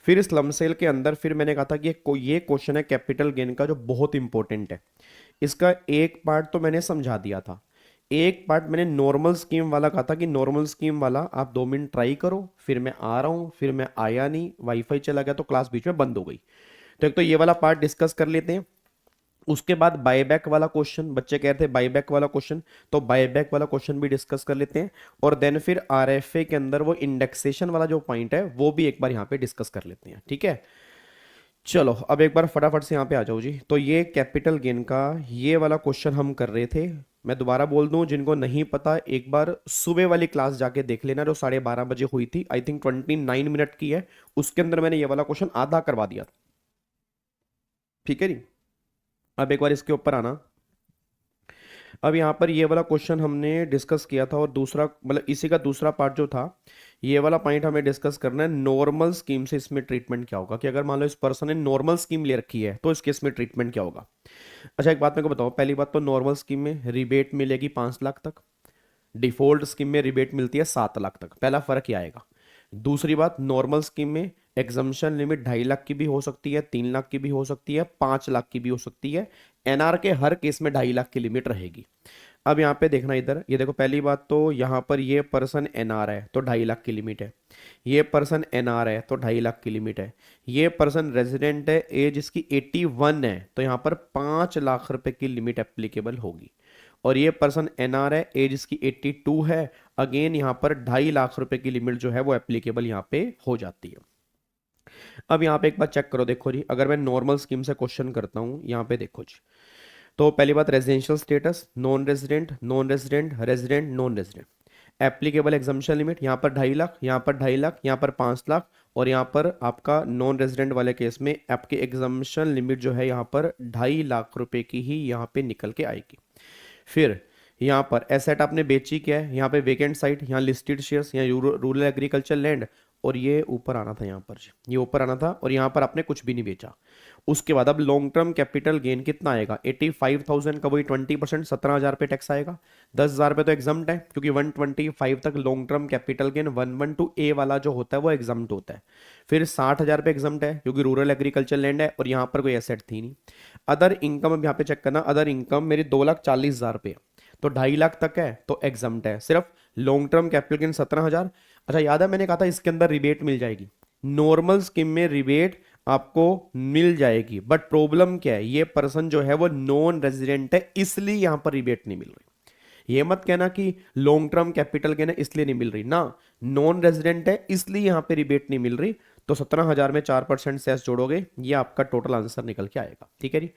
फिर स्लम सेल के अंदर फिर मैंने कहा था कि ये क्वेश्चन है कैपिटल गेन का जो बहुत इंपॉर्टेंट है, इसका एक पार्ट तो मैंने समझा दिया था, एक पार्ट मैंने नॉर्मल स्कीम वाला कहा था कि नॉर्मल स्कीम वाला आप 2 मिनट ट्राई करो, फिर मैं आ रहा हूं, फिर मैं आया नहीं, वाईफाई चला गया तो क्लास बीच में बंद हो गई। तो एक तो ये वाला पार्ट डिस्कस कर लेते हैं। उसके बाद बायबैक वाला क्वेश्चन, बच्चे कह रहे थे बायबैक वाला क्वेश्चन, तो बायबैक वाला क्वेश्चन भी डिस्कस कर लेते हैं। और देन फिर आरएफए के अंदर वो इंडेक्सेशन वाला जो पॉइंट है वो भी एक बार यहाँ पे डिस्कस कर लेते हैं, ठीक है। चलो अब एक बार फटाफट से यहाँ पे आ जाओ जी, तो ये कैपिटल गेन का ये वाला क्वेश्चन हम कर रहे थे। मैं दोबारा बोल दूं, जिनको नहीं पता एक बार सुबह वाली क्लास जाके देख लेना जो 12:30 बजे हुई थी, आई थिंक 29 मिनट की है, उसके अंदर मैंने ये वाला क्वेश्चन आधा करवा दिया था, ठीक है जी। अब एक बार इसके ऊपर आना, अब यहाँ पर ये वाला क्वेश्चन हमने डिस्कस किया था और दूसरा मतलब इसी का दूसरा पार्ट जो था, ये वाला पॉइंट हमें डिस्कस करना है नॉर्मल स्कीम से इसमें ट्रीटमेंट क्या होगा, कि अगर मान लो इस पर्सन ने नॉर्मल स्कीम ले रखी है तो इस केस में ट्रीटमेंट क्या होगा। अच्छा एक बात मेरे को बताओ, पहली बात तो नॉर्मल स्कीम में रिबेट मिलेगी 5 लाख तक, डिफॉल्ट स्कीम में रिबेट मिलती है 7 लाख तक, पहला फर्क ये आएगा। दूसरी बात, नॉर्मल स्कीम में एग्जम्पशन लिमिट 2.5 लाख की भी हो सकती है, 3 लाख की भी हो सकती है, 5 लाख की भी हो सकती है। एनआर के हर केस में 2.5 लाख की लिमिट रहेगी। अब यहाँ पे देखना, इधर ये देखो, पहली बात तो यहाँ पर ये पर्सन एनआर है तो 2.5 लाख की लिमिट है, ये पर्सन एनआर है तो 2.5 लाख की लिमिट है, ये पर्सन रेजिडेंट है, एज इसकी 81 है तो यहाँ पर 5 लाख रुपए की लिमिट एप्लीकेबल होगी। और ये पर्सन एनआर है, एज इसकी 82 है, अगेन यहाँ पर 2.5 लाख रुपए की लिमिट जो है वो एप्लीकेबल यहाँ पे हो जाती है। अब यहाँ पे एक बात चेक करो, देखो जी, अगर मैं नॉर्मल स्कीम से क्वेश्चन करता हूँ, यहाँ पे देखो जी, तो पहली बात residential status, non resident, non resident, resident, non resident, applicable exemption limit यहाँ पर 2.5 लाख, यहाँ पर 2.5 लाख, यहाँ पर 5 लाख, और यहाँ पर आपका नॉन रेजिडेंट वाले केस में आपके एग्जाम्पशन लिमिट जो है यहाँ पर 2.5 लाख रुपए की ही यहाँ पे निकल के आएगी। फिर यहाँ पर एसेट आपने बेची क्या है, यहाँ पे वेकेंट साइट, यहाँ लिस्टेड शेयर्स, यहाँ रूरल एग्रीकल्चर लैंड, और ये ऊपर आना था, यहाँ पर ये ऊपर आना था, और यहाँ पर आपने कुछ भी नहीं बेचा। उसके बाद अब लॉन्ग टर्म कैपिटल गेन कितना आएगा, 85,000 का वही 20%, 17,000 पे टैक्स आएगा। 10,000 पे तो एग्जाम्प्ट है क्योंकि 125 तक long term capital gain 112A वाला जो होता है वो एग्जाम्प्ट होता है। फिर 60,000 पे एग्जाम्प्ट है क्योंकि रूरल एग्रीकल्चर लैंड है और यहाँ पर कोई एसेट थी नहीं। अदर इनकम, अब यहाँ पे चेक करना, अदर इनकम मेरी 2,40,000 पे, तो 2.5 लाख तक है तो एग्जाम्प्ट है, सिर्फ लॉन्ग टर्म कैपिटल गेन 17,000। अच्छा याद है मैंने कहा था इसके अंदर रिबेट मिल जाएगी, नॉर्मल स्कीम में रिबेट आपको मिल जाएगी, बट प्रॉब्लम क्या है, ये पर्सन जो है वो नॉन रेजिडेंट है इसलिए यहां पर रिबेट नहीं मिल रही। ये मत कहना कि लॉन्ग टर्म कैपिटल गेन है इसलिए नहीं मिल रही ना, नॉन रेजिडेंट है इसलिए यहां पे रिबेट नहीं मिल रही। तो 17,000 में 4% सेस जोड़ोगे, ये आपका टोटल आंसर निकल के आएगा। ठीक है जी।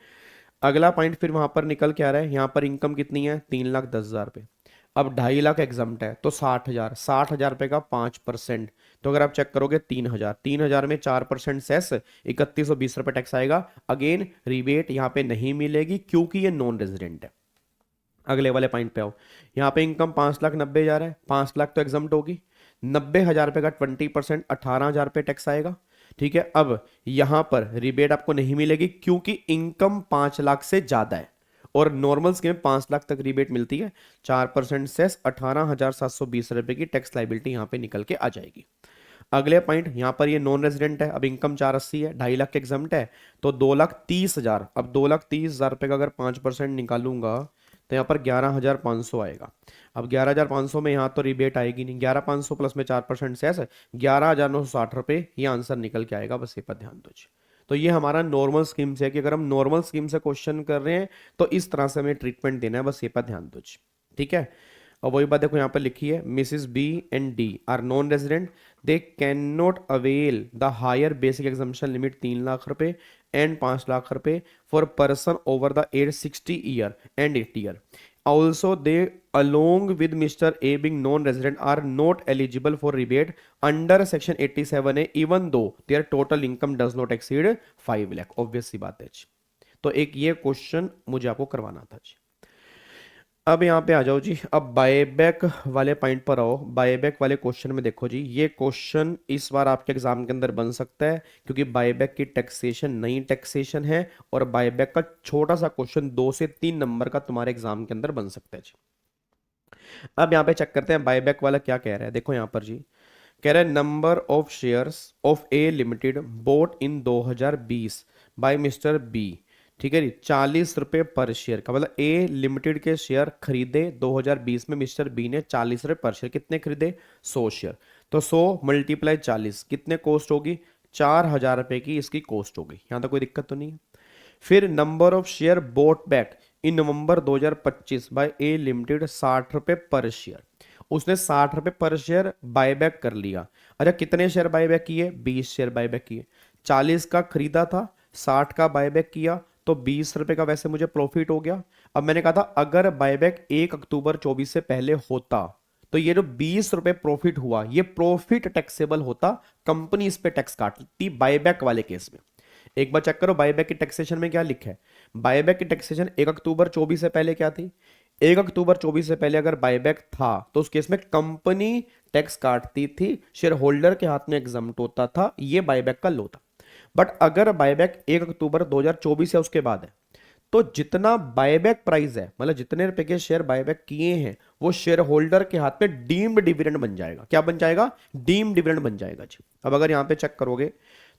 अगला पॉइंट फिर वहां पर निकल के आ रहा है, यहां पर इनकम कितनी है, 3,10,000 पे, अब 2.5 लाख एग्जाम्प्ट है तो 60,000, 60,000 रुपए का 5%, तो अगर आप चेक करोगे 3,000, 3,000 में 4% सेस, 3,120 रुपए टैक्स आएगा। अगेन रिबेट यहाँ पे नहीं मिलेगी क्योंकि ये नॉन रेजिडेंट है। अगले वाले पॉइंट पे आओ, यहाँ पे इनकम 5,90,000 है, 5 लाख तो एग्जाम्प्ट होगी, 90,000 रुपए का 20%, 18,000 रुपए टैक्स आएगा। ठीक है, अब यहां पर रिबेट आपको नहीं मिलेगी क्योंकि इनकम 5 लाख से ज्यादा है और नॉर्मल स्कीम में 5 लाख तक रिबेट मिलती है। 4% सेस, 18,720 रुपए की टैक्स लाइबिलिटी यहां पे निकल के आ जाएगी। अगले पॉइंट, यहां पर ये नॉन रेजिडेंट है, अब इनकम 480 है, 2.5 लाख एग्जाम्प्ट है तो 2,30,000, अब 2,30,000 रुपए का अगर 5% निकालूंगा तो यहाँ पर 11,500 आएगा। अब 11,500 में यहाँ तो रिबेट आएगी नहीं, 11,500 प्लस में 4% सेस, 11,960 रुपए ये आंसर निकल के आएगा, बस ये पर ध्यान दो। तो ये हमारा नॉर्मल स्कीम से है कि अगर हम नॉर्मल स्कीम से क्वेश्चन कर रहे हैं तो इस तरह से हमें ट्रीटमेंट देना है, बस ये पर ध्यान दो। ठीक है, और वही बात देखो यहाँ पर लिखी है, Mrs B and D are non resident, they can not avail the higher basic exemption limit 3 lakh रुपए एंड 5 लाख रुपए for person over the age 60 year and 80 year. Also, they, along with Mr. A being non-resident, are not eligible for rebate under Section 87A, even though their total income does not exceed 5 lakh. Obvious सी बात है जी। तो एक ये question मुझे आपको करवाना था जी। अब यहाँ पे आ जाओ जी, अब बायबैक वाले पॉइंट पर आओ। बायबैक वाले क्वेश्चन में देखो जी, ये क्वेश्चन इस बार आपके एग्जाम के अंदर बन सकता है क्योंकि बायबैक की टैक्सेशन नई टैक्सेशन है और बायबैक का छोटा सा क्वेश्चन 2 से 3 नंबर का तुम्हारे एग्जाम के अंदर बन सकता है जी। अब यहाँ पे चेक करते हैं बायबैक वाला क्या कह रहा है। देखो यहाँ पर जी कह रहा है, number of shares of A Limited bought in 2020 by Mister B. ठीक है जी, 40 रुपए पर शेयर का मतलब ए लिमिटेड के शेयर खरीदे 2020 में मिस्टर बी ने 40 रुपए पर शेयर। कितने खरीदे, 100 शेयर, तो 100 मल्टीप्लाई 40 कितने कॉस्ट होगी, 4,000 रुपए की इसकी कॉस्ट होगी। यहां तक कोई दिक्कत तो नहीं है। फिर number of share bought back in November 2025 by A Limited 60 रुपए पर शेयर, उसने 60 रुपए पर शेयर बायबैक कर लिया। अच्छा कितने शेयर बायबैक किए, 20 शेयर बायबैक किए, 40 का खरीदा था, 60 का बायबैक किया तो 20 रुपए का वैसे मुझे प्रॉफिट हो गया। अब मैंने कहा था अगर बायबैक 1 अक्टूबर 24 से पहले होता तो ये जो 20 रुपए प्रॉफिट हुआ ये प्रॉफिट टैक्सेबल होता, कंपनी इस पे टैक्स काटती बायबैक वाले केस में। एक बार चेक करो बायबैक की टैक्सेशन में क्या लिखा है, बायबैक की टैक्सेशन 1 अक्टूबर 24 से पहले क्या थी, 1 अक्टूबर 24 से पहले अगर बायबैक था तो उस केस में कंपनी टैक्स काटती थी, शेयर होल्डर के हाथ में एग्जम्प्ट होता था, ये बायबैक का लो था। बट अगर बायबैक 1 अक्टूबर 2024 या उसके बाद है तो जितना बायबैक प्राइस है, मतलब जितने रुपए के शेयर बायबैक किए हैं, वो शेयर होल्डर के हाथ में डीम्ड डिविडेंड बन जाएगा। क्या बन जाएगा? डीम्ड डिविडेंड बन जाएगा जी। अब अगर यहां पे चेक करोगे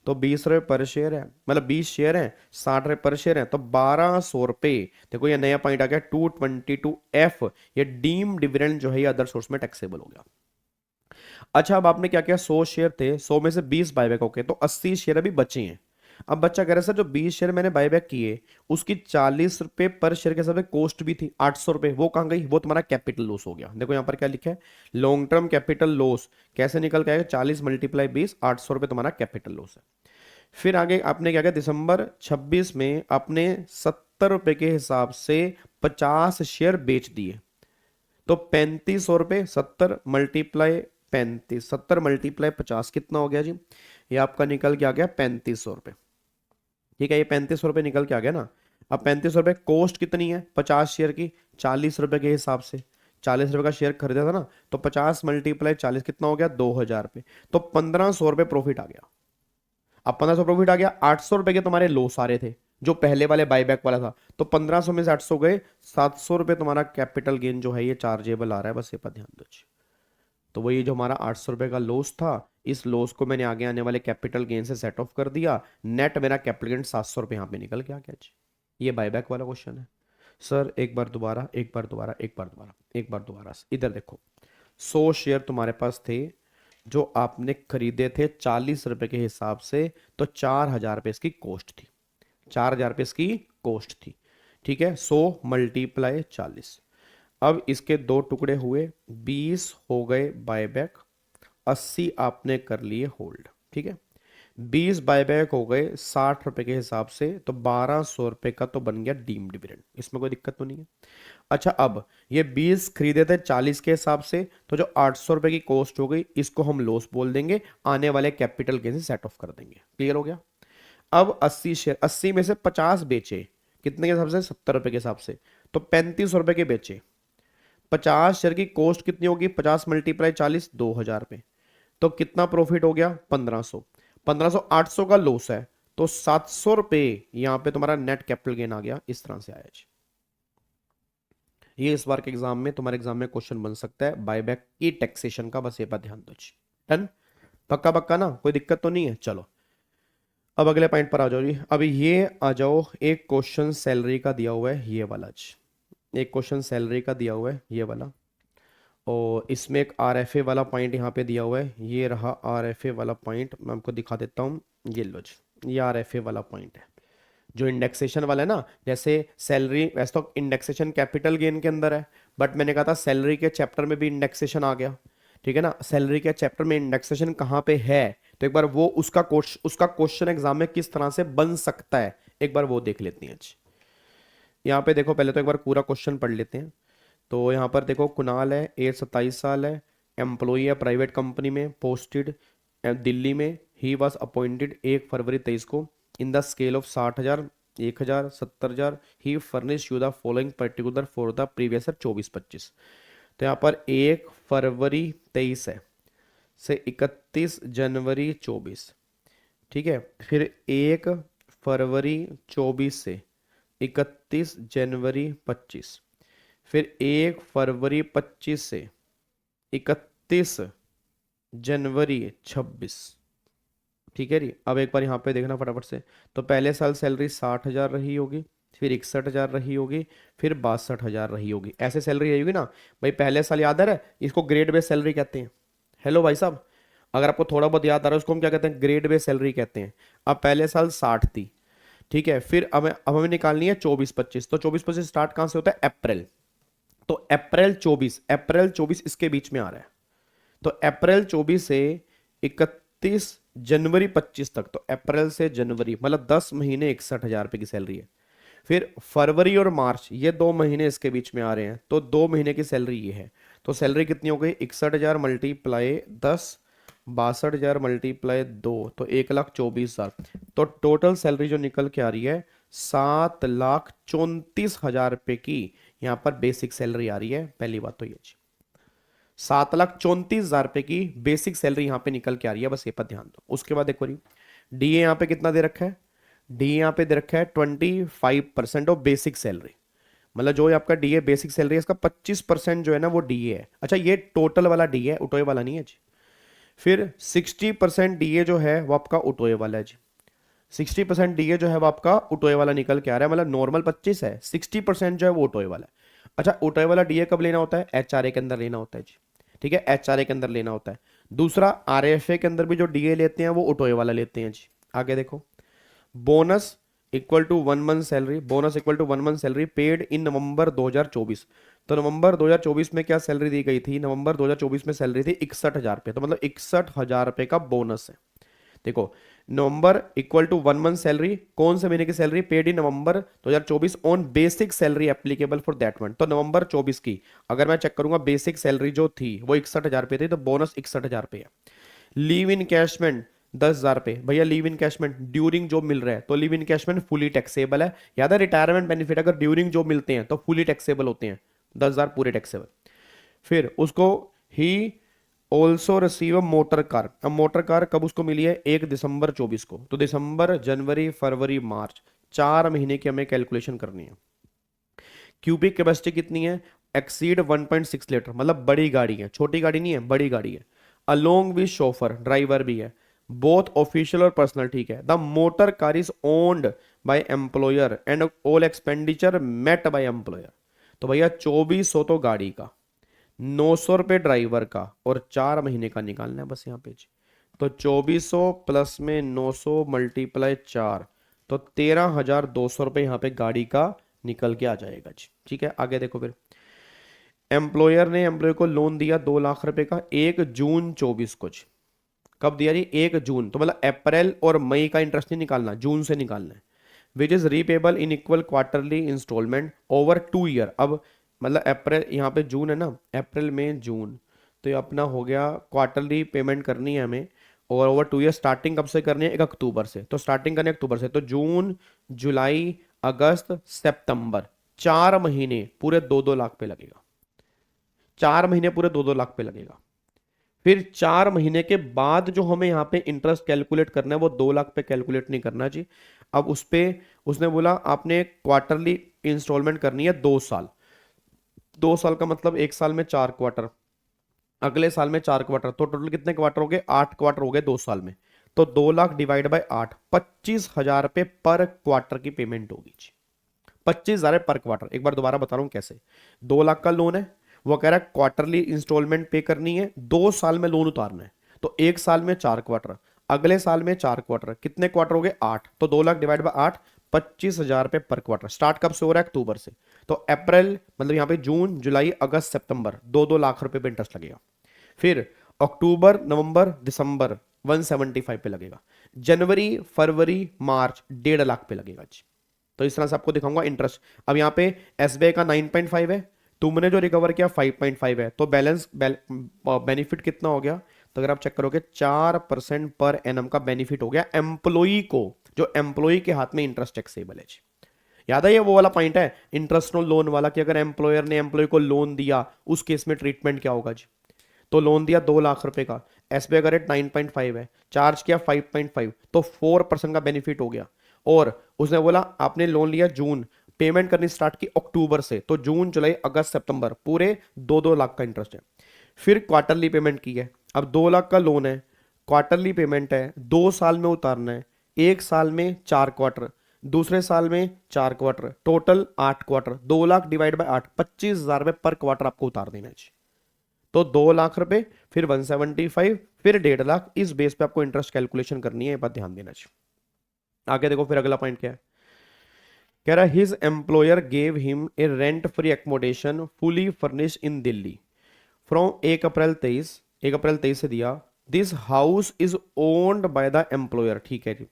तो 20 रुपए पर शेयर है, मतलब 20 शेयर है, 60 रुपए पर शेयर है, तो 1200 रुपए। देखो ये नया पॉइंट आ गया 222F, ये डीम डिविडेंड जो है ये अदर सोर्स में टैक्सेबल हो गया। अच्छा, अब आपने क्या किया, 100 शेयर थे, 100 में से 20 बायबैक हो गए, तो 80 शेयर अभी बचे हैं। अब बच्चा कह रहा है सर जो 20 शेयर मैंने बायबैक किए उसकी 40 रुपए पर शेयर के हिसाब से कॉस्ट भी थी 800 रुपए, वो कहां गई? वो तुम्हारा कैपिटल लॉस हो गया। देखो यहां पर क्या लिखा है, लॉन्ग टर्म कैपिटल लॉस कैसे निकल के आएगा, 40 × 20, 800 रुपए तुम्हारा कैपिटल लॉस है। फिर आगे आपने क्या किया, दिसंबर 26 में आपने 70 रुपए के हिसाब से 50 शेयर बेच दिए, तो 3500 रुपए, 70 × 35, 70 × 50 कितना हो गया जी? ये आपका निकल के आ गया 3500 रुपए। ठीक है, ये 3500 रुपए निकल के आ गया ना। अब 3500 रुपए कॉस्ट कितनी है 50 शेयर की? 40 रुपए के हिसाब से 40 रुपए का शेयर खरीदा था ना, तो 50 × 40 कितना हो गया? 2000 रुपए। तो 1500 रुपए प्रॉफिट आ गया। अब 1500 प्रॉफिट आ गया, 800 रुपए के तुम्हारे लॉस आ रहे थे जो पहले वाले बायबैक वाला था, तो 1500 में से 800 गए, 700 रुपए तुम्हारा कैपिटल गेन जो है ये चार्जेबल आ रहा है, बस ये पर ध्यान दो। तो वही जो हमारा 800 रुपए का लॉस था, इस लॉस को मैंने आगे आने वाले कैपिटल गेन से सेट ऑफ कर दिया, नेट मेरा कैपिटल गेन 700 रुपए यहाँ पे निकल के आ गया जी। ये बायबैक वाला क्वेश्चन है। सर एक बार दोबारा, एक बार दोबारा, एक बार दोबारा, एक बार दोबारा, इधर देखो, 100 शेयर तुम्हारे पास थे जो आपने खरीदे थे 40 रुपए के हिसाब से, तो 4000 रुपए इसकी कॉस्ट थी, 4000 रुपए इसकी कॉस्ट थी। ठीक है, 100 × 40। अब इसके दो टुकड़े हुए, 20 हो गए बायबैक, 80 आपने कर लिए होल्ड। ठीक है, 20 बायबैक हो गए 60 रुपए के हिसाब से, तो 1200 रुपए का तो बन गया डीम डिविडेंड, इसमें कोई दिक्कत तो नहीं है। अच्छा, अब ये 20 खरीदे थे 40 के हिसाब से, तो जो 800 रुपए की कॉस्ट हो गई इसको हम लॉस बोल देंगे, आने वाले कैपिटल गेन से सेट ऑफ कर देंगे। क्लियर हो गया? अब 80 शेयर, 80 में से 50 बेचे, कितने के हिसाब से? 70 रुपए के हिसाब से, तो 3500 रुपए के बेचे। 50 शेयर की कॉस्ट कितनी होगी? 50 × 40, 2000 रुपए, तो कितना प्रॉफिट हो गया? 1500। 1500, 800 का लॉस है, तो 700 रुपए यहां पे तुम्हारा नेट कैपिटल गेन आ गया। इस तरह से आया जी। ये इस बार के एग्जाम में, तुम्हारे एग्जाम में क्वेश्चन बन सकता है बायबैक की टैक्सेशन का, बस ये पर ध्यान दो जी। डन? पक्का पक्का ना, कोई दिक्कत तो नहीं है? चलो अब अगले पॉइंट पर आ जाओ जी। अभी ये आ जाओ, एक क्वेश्चन सैलरी का दिया हुआ है ये वाला जी, एक क्वेश्चन सैलरी का दिया हुआ है ये वाला, और इसमें एक आरएफए वाला पॉइंट यहाँ पे दिया हुआ है, ये रहा आरएफए वाला पॉइंट, मैं आपको दिखा देता हूँ। ये लो जी, ये आरएफए वाला पॉइंट है जो इंडेक्सेशन वाला है ना। जैसे सैलरी, वैसे तो इंडेक्सेशन कैपिटल गेन के अंदर है, बट मैंने कहा था सैलरी के चैप्टर में भी इंडेक्सेशन आ गया। ठीक है ना, सैलरी के चैप्टर में इंडेक्सेशन कहाँ पे है, तो एक बार वो उसका क्वेश्चन एग्जाम में किस तरह से बन सकता है, एक बार वो देख लेते हैं जी। यहाँ पे देखो, पहले तो एक बार पूरा क्वेश्चन पढ़ लेते हैं। तो यहाँ पर देखो, कुणाल है, एज 27 साल है, एम्प्लॉई है प्राइवेट कंपनी में, पोस्टेड दिल्ली में, ही वॉज अपॉइंटेड 1 फरवरी 23 को, in the scale of 60,000, 1000, 70,000, he furnish you the following particular for the previous year 24-25। तो यहाँ पर 1 फरवरी 23 है से 31 जनवरी 24। ठीक है, फिर 1 फरवरी 24 से 31 जनवरी 25, फिर 1 फरवरी 25 से 31 जनवरी 26। ठीक है जी, अब एक बार यहाँ पे देखना फटाफट से। तो पहले साल सैलरी 60,000 रही होगी, फिर 61,000 रही होगी, फिर 62,000 रही होगी, ऐसे सैलरी रही होगी ना भाई। पहले साल याद आ रहा है, इसको ग्रेड बेस सैलरी कहते हैं। हेलो भाई साहब, अगर आपको थोड़ा बहुत याद आ रहा है, उसको हम क्या कहते हैं? ग्रेड बेस सैलरी कहते हैं। अब पहले साल 60 थी, ठीक है, फिर अब हमें निकालनी है 24-25। तो 24-25 स्टार्ट कहां से होता है? अप्रैल। तो अप्रैल 24 इसके बीच में आ रहा है, तो अप्रैल 24 से 31 जनवरी 25 तक, तो अप्रैल से जनवरी मतलब 10 महीने 61,000 रुपए की सैलरी है। फिर फरवरी और मार्च ये 2 महीने इसके बीच में आ रहे हैं, तो 2 महीने की सैलरी ये है। तो सैलरी कितनी हो गई? 61,000 × 10, 62,000 × 2, तो 1,24,000। तो टोटल सैलरी जो निकल के आ रही है 7,34,000 रुपए की यहाँ पर बेसिक सैलरी आ रही है। पहली बात तो ये जी, 7,34,000 रुपए की बेसिक सैलरी यहाँ पे निकल के आ रही है, बस ये पर ध्यान दो। उसके बाद देखो, डीए यहाँ पे कितना दे रखा है, डीए यहाँ पे दे रखा है 25% ऑफ बेसिक सैलरी, मतलब जो ये आपका डीए बेसिक सैलरी है इसका 25% जो है ना वो डीए है। अच्छा, ये टोटल वाला डीए है, उठोए वाला नहीं है जी। फिर 60% डीए जो है वो आपका उठोए वाला है जी। 60% डीए जो है वो आपका उठोए वाला निकल के आ रहा है, मतलब नॉर्मल 25 है, 60% जो है वो उठोए वाला है। अच्छा, उठोए वाला डीए कब लेना होता है, एचआरए के अंदर लेना होता है जी। ठीक है, एचआरए के अंदर लेना होता है। दूसरा, आरएफए के अंदर भी जो डीए लेते हैं वो उठोए वाला लेते हैं जी। आगे देखो, bonus equal to 1 month salary, bonus equal to 1 month salary paid in November 2024। तो नवंबर 2024 में क्या सैलरी दी गई थी, नवंबर 2024 में सैलरी थी 61,000 रुपये, तो मतलब 61,000 रुपये का बोनस है। देखो, नवंबर इक्वल टू 1 मंथ सैलरी, कौन से महीने की salary, paid in November 2024 on basic salary applicable for that month. तो नवंबर 24 की अगर मैं चेक करूंगा, बेसिक सैलरी जो थी वो 61,000 रुपये थी, तो बोनस 61,000 रुपये है। लीव इन कैशमेंट 10,000 रुपये, भैया लीव इन कैशमेंट ड्यूरिंग जॉब मिल रहा है तो लीव इन कैशमेंट फुली टैक्सेबल है। याद है, रिटायरमेंट बेनिफिट अगर ड्यूरिंग जॉब मिलते हैं तो फुली टैक्सेबल होते हैं, 10,000 पूरे टैक्सेबल। फिर उसको he also receive a motor car. अब मोटर कार कब उसको मिली है, 1 दिसंबर 24 को। तो दिसंबर, जनवरी, फरवरी, मार्च, 4 महीने की हमें कैलकुलेशन करनी है। क्यूबिक कैपेसिटी कितनी है, एक्सीड 1.6 लीटर, मतलब बड़ी गाड़ी है, छोटी गाड़ी नहीं है, बड़ी गाड़ी है। अलोंग विद शोफर, ड्राइवर भी है, बोथ ऑफिशियल और पर्सनल। ठीक है, the motor car is owned by employer and all expenditure met by employer. तो भैया 2400 तो गाड़ी का, 900 रुपये ड्राइवर का और 4 महीने का निकालना है बस यहाँ पे जी। तो 2400 प्लस में 900 मल्टीप्लाई 4, तो 13,200 रुपये यहाँ पे गाड़ी का निकल के आ जाएगा जी। ठीक है, आगे देखो फिर, एम्प्लॉयर ने एम्प्लॉय को लोन दिया 2 लाख रुपए का 1 जून 24 को जी। कब दिया जी, 1 जून, तो मतलब अप्रैल और मई का इंटरेस्ट नहीं निकालना, जून से निकालना है। Which is repayable in equal quarterly instalment over 2 year. अब मतलब अप्रैल, यहाँ पे जून है ना, अप्रैल में जून, तो ये अपना हो गया क्वार्टरली पेमेंट करनी है हमें, और ओवर 2 ईयर। स्टार्टिंग कब से करनी है, 1 अक्टूबर से, तो स्टार्टिंग करनी है अक्टूबर से, तो जून, जुलाई, अगस्त, सितंबर, 4 महीने पूरे 2-2 लाख पे लगेगा। 4 महीने पूरे 2-2 लाख पे लगेगा। फिर 4 महीने के बाद जो हमें यहाँ पे इंटरेस्ट कैलकुलेट करना है वो 2 लाख पे कैलकुलेट नहीं करना जी। अब उस पे उसने बोला आपने क्वार्टरली इंस्टॉलमेंट करनी है 2 साल। 2 साल का मतलब 1 साल में 4 क्वार्टर, अगले साल में 4 क्वार्टर, तो टोटल कितने क्वार्टर हो गए, 8 क्वार्टर हो गए 2 साल में। तो 2 लाख डिवाइड बाय 8, 25,000 रुपये पर क्वार्टर की पेमेंट होगी जी। 25,000 पर क्वार्टर। एक बार दोबारा बता रहा हूं कैसे, 2 लाख का लोन है, वो कह रहा है क्वार्टरली इंस्टॉलमेंट पे करनी है, 2 साल में लोन उतारना है, तो 1 साल में 4 क्वार्टर, अगले साल में 4 क्वार्टर, कितने क्वार्टर हो गए 8, तो 2 लाख डिवाइड बाय 8, 25,000 रुपये पर क्वार्टर। स्टार्ट कब से हो रहा है, अक्टूबर से, तो अप्रैल मतलब यहाँ पे जून, जुलाई, अगस्त, सितंबर, 2-2 लाख रुपए पे इंटरेस्ट लगेगा। फिर अक्टूबर, नवंबर, दिसंबर 175 पे लगेगा। जनवरी, फरवरी, मार्च 1.5 लाख पे लगेगा जी। तो इस तरह से आपको दिखाऊंगा इंटरेस्ट। अब यहाँ पे एसबीआई का 9.5 है, तुमने जो रिकवर किया 5.5 है, तो बैलेंस बेनिफिट कितना हो गया, तो अगर आप चेक करोगे 4% पर एनम का बेनिफिट हो गया एम्प्लॉई को, जो एम्प्लॉई के हाथ में इंटरेस्ट टैक्सेबल है। याद है, ये वो वाला पॉइंट है इंटरेस्ट नो लोन वाला, कि अगर एम्प्लॉयर ने एम्प्लॉय को लोन दिया उस केस में ट्रीटमेंट क्या होगा जी। तो लोन दिया 2 लाख रुपए का, एसबीआई का रेट 9.5 है, चार्ज किया 5.5, तो 4% का बेनिफिट हो गया। और उसने बोला आपने लोन लिया जून, पेमेंट करनी स्टार्ट की अक्टूबर से, तो जून, जुलाई, अगस्त, सितंबर पूरे 2-2 लाख का इंटरेस्ट है। फिर क्वार्टरली पेमेंट की है, अब 2 लाख का लोन है, क्वार्टरली पेमेंट है, 2 साल में उतारना है, 1 साल में 4 क्वार्टर, दूसरे साल में 4 quarter, total 8 quarter, 2 lakh divide by 8, 25,000 रुपये पर क्वार्टर आपको उतार देना है जी। तो 2 लाख रुपए, फिर 175, फिर 1.5 लाख, इस बेस पे आपको इंटरेस्ट कैलकुलेशन करनी है, ये बात ध्यान देना चाहिए। आगे देखो फिर अगला पॉइंट क्या है, कह रहा है his employer gave him a rent free accommodation fully furnish in Delhi from 1 April 23 से दिया। This house is owned by the employer. ठीक है जी,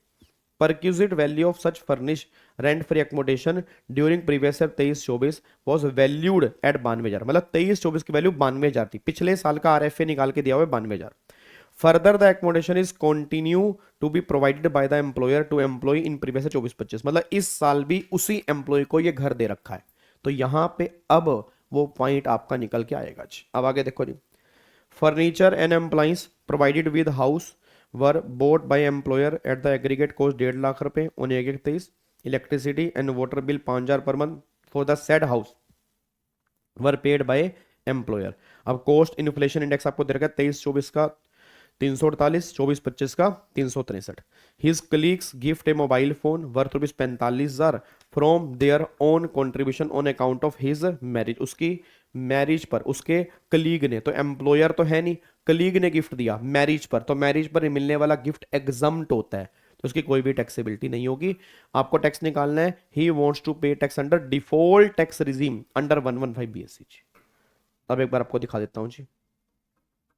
perquisite value of such furnish rent free accommodation during previous year 23-24 was valued at 92,000, मतलब 23-24 की value 92,000 थी। पिछले साल का आरएफए निकाल के दिया हुआ है 92,000। Further the accommodation is continue to be provided by the employer to employ in previous 24-25, मतलब इस साल भी उसी एम्प्लॉय को ये घर दे रखा है। तो यहां पे अब वो पॉइंट आपका निकल के आएगा जी। अब आगे देखो जी, furniture and appliances provided with house were bought by employer at the aggregate cost 1.5 lakh रुपए on 1/23। Electricity and water bill 5,000 per month for the said house were paid by employer. अब कॉस्ट इन्फ्लेशन इंडेक्स आपको दे रखा है 23-24 का 348, 24-25 का 363। His colleagues gift A mobile phone worth ₹45,000 from their own contribution on account of his marriage. उसकी marriage पर उसके कलीग ने, तो एम्प्लॉयर तो है नहीं, कलीग ने गिफ्ट दिया मैरिज पर, तो मैरिज पर मिलने वाला गिफ्ट एग्जम्प्ट होता है, तो उसकी कोई भी टैक्सेबिलिटी नहीं होगी। आपको टैक्स निकालना है, ही वांट्स टू पे tax under default tax regime under 115 BSC। अब एक बार आपको दिखा देता हूं जी,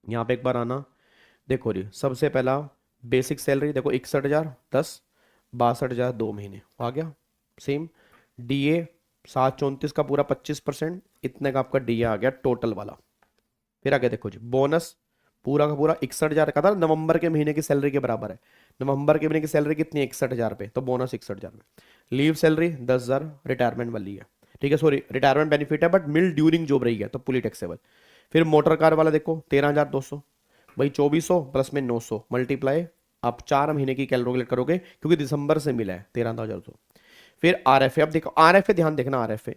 यहाँ पे एक बार आना। देखो जी, सबसे पहला बेसिक सैलरी देखो 61,000 10, 62,000 2 महीने आ गया सेम। डीए 734 का पूरा 25%, इतने का आपका डीए आ गया टोटल वाला। फिर आगे देखो जी, बोनस पूरा का पूरा 61,000 का था, नवंबर के महीने की सैलरी के बराबर है। नवंबर के महीने की सैलरी कितनी है 61,000 पे, तो बोनस 61,000 में। लीव सैलरी 10,000 रिटायरमेंट वाली है, ठीक है, सॉरी रिटायरमेंट बेनिफिट है बट मिल ड्यूरिंग जॉब रही है तो पुली टैक्सेबल। फिर मोटर कार वाला देखो 13,200, भाई 2400 प्लस में 900 मल्टीप्लाई आप 4 महीने की कैलकुलेट करोगे क्योंकि दिसंबर से मिला है 13,200। फिर आरएफए, अब देखो आरएफए ध्यान देखना, आरएफए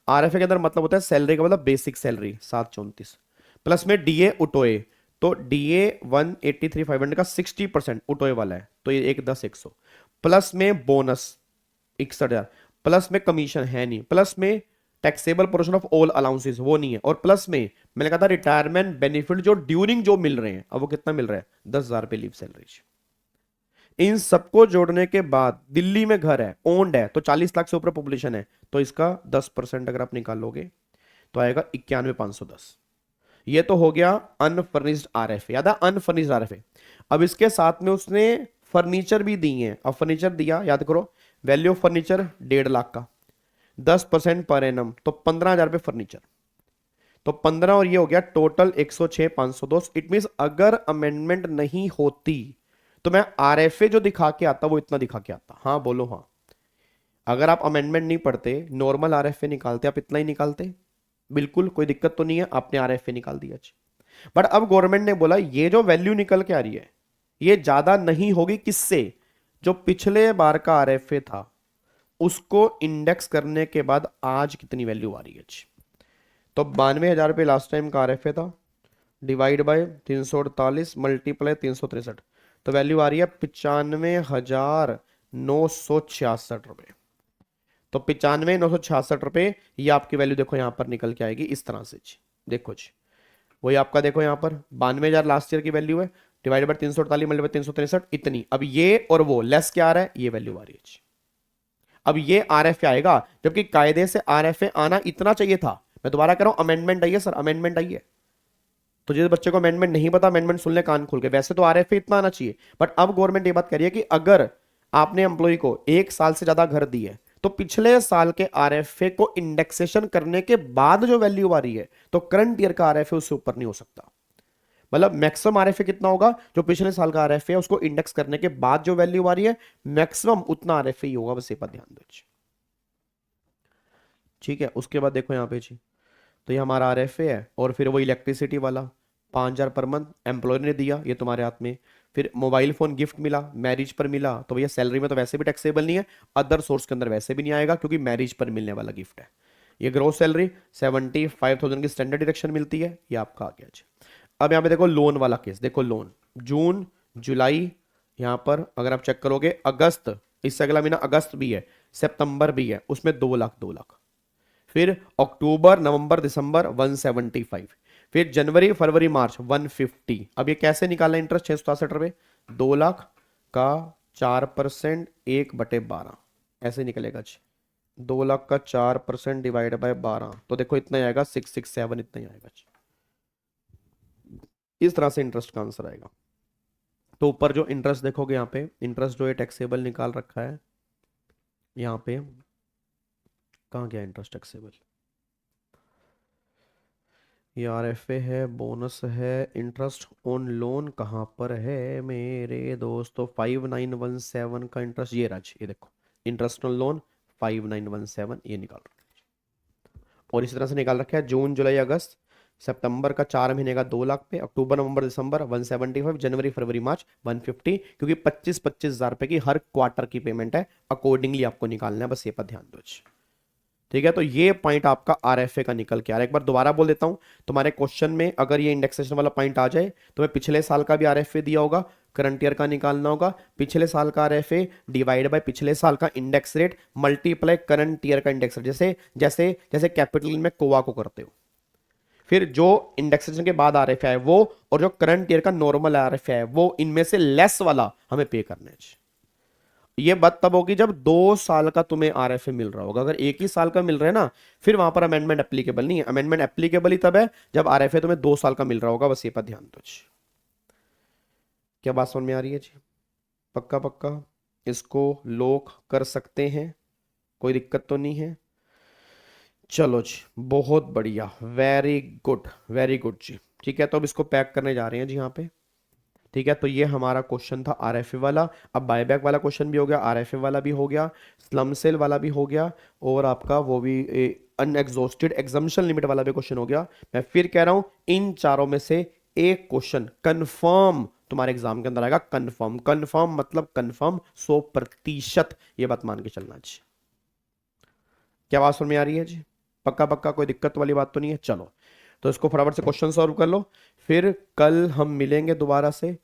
आरएफए के अंदर मतलब होता है सैलरी का मतलब बेसिक सैलरी 734 प्लस में डीए उटोए, तो डीए 183,500 का 60% उटोए वाला है, तो ये 110,100 प्लस में बोनस 61,000 प्लस में कमीशन है नहीं, प्लस में taxable portion of all allowances वो नहीं है, और प्लस में मैंने कहा था रिटायरमेंट बेनिफिट जो ड्यूरिंग जो मिल रहे हैं, अब वो कितना मिल रहा है 10,000 पे लीव सैलरी। इन सबको जोड़ने के बाद दिल्ली में घर है, ओन्ड है, तो 40 लाख से ऊपर पॉपुलेशन है, तो इसका 10% अगर आप निकालोगे तो आएगा 91,510। ये तो हो गया अनफर्निश्ड आरएफ, याद है अनफर्निश्ड आरएफ। अब इसके साथ में उसने फर्नीचर भी दी है। अब फर्नीचर दिया, याद करो वैल्यू ऑफ फर्नीचर 1.5 लाख का 10% पर एनम, तो 15,000 पे फर्नीचर, तो 15 और ये हो गया टोटल 106,502। इट मीन अगर अमेंडमेंट नहीं होती तो मैं आरएफए जो दिखा के आता वो इतना दिखा के आता। हाँ बोलो हाँ, अगर आप अमेंडमेंट नहीं पढ़ते नॉर्मल आरएफए निकालते आप इतना ही निकालते, बिल्कुल कोई दिक्कत तो नहीं है, आपने आरएफए निकाल दिया। बट अब गवर्नमेंट ने बोला ये जो वैल्यू निकल के आ रही है ये ज्यादा नहीं होगी, किससे, जो पिछले बार का आरएफए था उसको इंडेक्स करने के बाद आज कितनी वैल्यू आ रही है। तो 92,000 रुपये लास्ट टाइम का आरएफए था, डिवाइड बाय 348 मल्टीप्लाई 363, तो वैल्यू आ रही है 95,966 रुपए। तो 95,966 रुपए ये आपकी वैल्यू देखो यहां पर निकल के आएगी इस तरह से जी। देखो जी वही आपका देखो यहां पर 92,000 लास्ट ईयर की वैल्यू है, डिवाइड बाय 348 मल्टीप्लाई 363 इतनी। अब ये और वो लेस क्या आ रहा है, ये वैल्यू आ रही है जी। अब ये आरएफए आएगा, जबकि कायदे से आरएफए आना इतना चाहिए था। मैं दोबारा कह रहा हूं अमेंडमेंट आई है सर, अमेंडमेंट आई है, तो जिस बच्चे को अमेंडमेंट नहीं पता अमेंडमेंट सुन ले कान खोल के, वैसे तो आरएफए इतना आना चाहिए, बट अब गवर्नमेंट ये बात कह रही है कि अगर आपने एम्प्लॉय को 1 साल से ज्यादा घर दी है तो पिछले साल के आरएफए को इंडेक्सेशन करने के बाद जो वैल्यू आ रही है तो करंट ईयर का आरएफए उससे ऊपर नहीं हो सकता। मतलब मैक्सिमम आरएफए कितना होगा, जो पिछले साल का आरएफए है उसको इंडेक्स करने के बाद जो वैल्यू आ रही है मैक्सिमम उतना आरएफए ही होगा, बस ये पर ध्यान दो। ठीक है, उसके बाद देखो यहाँ पे जी, तो ये हमारा आरएफए है, और फिर वो इलेक्ट्रिसिटी वाला 5,000 पर मंथ एम्प्लॉयर ने दिया, ये तुम्हारे हाथ में। फिर मोबाइल फोन गिफ्ट मिला, मैरिज पर मिला, तो भैया सैलरी में तो वैसे भी टैक्सेबल नहीं है, अदर सोर्स के अंदर वैसे भी नहीं आएगा क्योंकि मैरिज पर मिलने वाला गिफ्ट है। ये ग्रोस सैलरी 75,000 की स्टैंडर्ड डिडक्शन मिलती है, ये आपका आ गया। अब यहाँ पे देखो लोन वाला केस, देखो लोन जून जुलाई, यहाँ पर अगर आप चेक करोगे अगस्त, इससे अगला महीना अगस्त भी है, सितंबर भी है, उसमें 2 लाख 2 लाख। फिर अक्टूबर नवंबर दिसंबर 175, फिर जनवरी फरवरी मार्च 150। अब ये कैसे निकालना इंटरेस्ट 667 रुपए, 2 लाख का 4% 1/12 ऐसे निकलेगा जी। 2 लाख का 4% डिवाइड बाय 12, तो देखो इतना ही आएगा 667, इतना ही आएगा जी। इस तरह से इंटरेस्ट का आंसर आएगा। तो ऊपर जो इंटरेस्ट देखोगे यहाँ पे इंटरेस्ट जो है टैक्सेबल निकाल रखा है, यहाँ पे कहाँ गया इंटरेस्ट टैक्सेबल, ये RFA है, बोनस है, इंटरेस्ट ऑन लोन कहाँ पर है मेरे दोस्तों? 5917 का इंटरेस्ट, ये राज, ये देखो, इंटरेस्ट ऑन लोन 5917 ये निकाल रखा है। और इसी तरह से निकाल रखा है जून जुलाई अगस्त सितंबर का 4 महीने का 2 लाख पे, अक्टूबर नवंबर दिसंबर 175, जनवरी फरवरी मार्च 150, क्योंकि 25,000 रुपए की हर क्वार्टर की पेमेंट है, अकॉर्डिंगली आपको निकालना है, बस ये पर ध्यान दो। ठीक है, तो ये पॉइंट आपका आरएफए का निकल के आ रहा है। एक बार दोबारा बोल देता हूं, तुम्हारे क्वेश्चन में अगर ये इंडेक्सेशन वाला पॉइंट आ जाए तो मैं पिछले साल का भी आरएफए दिया होगा, करंट ईयर का निकालना होगा, पिछले साल का आरएफए डिवाइड बाय पिछले साल का index rate multiply current year का इंडेक्स रेट, जैसे जैसे जैसे कैपिटल में कोवा को करते हो। फिर जो इंडेक्सेशन के बाद आरएफए है वो, और जो करंट ईयर का नॉर्मल आरएफए है वो, इनमें से लेस वाला हमें पे करना है। ये बात तब होगी जब 2 साल का तुम्हें आरएफए मिल रहा होगा। अगर एक ही साल का मिल रहा है ना, फिर वहां पर अमेंडमेंट एप्लीकेबल नहीं है। अमेंडमेंट एप्लीकेबल ही तब है जब आरएफए तुम्हें 2 साल का मिल रहा होगा, बस ये पर ध्यान दो जी। क्या बात समझ में आ रही है जी? पक्का पक्का इसको लोग कर सकते हैं, कोई दिक्कत तो नहीं है? चलो जी, बहुत बढ़िया, वेरी गुड वेरी गुड जी। ठीक है, तो अब इसको पैक करने जा रहे हैं जी यहाँ पे। ठीक है, तो ये हमारा क्वेश्चन था आरएफए वाला। अब बायबैक वाला क्वेश्चन भी हो गया, आरएफए वाला भी हो गया, स्लम सेल वाला भी हो गया, और आपका वो भी अनएग्जॉस्टेड एग्जम्पशन लिमिट वाला भी क्वेश्चन हो गया। मैं फिर कह रहा हूं, इन चारों में से एक क्वेश्चन कंफर्म तुम्हारे एग्जाम के अंदर आएगा। कंफर्म, कंफर्म मतलब कंफर्म 100%, ये बात मान के चलना जी। क्या बात समझ में आ रही है जी? पक्का पक्का, कोई दिक्कत वाली बात तो नहीं है? चलो, तो इसको फटाफट से क्वेश्चन सॉल्व कर लो, फिर कल हम मिलेंगे दोबारा से।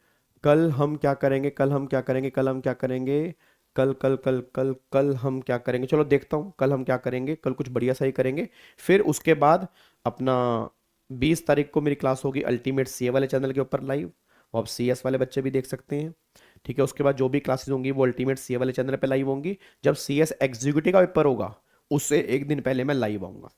कल हम क्या करेंगे, कल हम क्या करेंगे, कल हम क्या करेंगे, कल कल कल कल कल हम क्या करेंगे, चलो देखता हूँ कल हम क्या करेंगे। कल कुछ बढ़िया सा ही करेंगे। फिर उसके बाद अपना 20 तारीख को मेरी क्लास होगी अल्टीमेट सीए वाले चैनल के ऊपर लाइव, वो आप सीएस वाले बच्चे भी देख सकते हैं। ठीक है, उसके बाद जो भी क्लासेस होंगी वो अल्टीमेट सीए वाले चैनल पे लाइव होंगी। जब सीएस एग्जीक्यूटिव का पेपर होगा उससे एक दिन पहले मैं लाइव आऊंगा,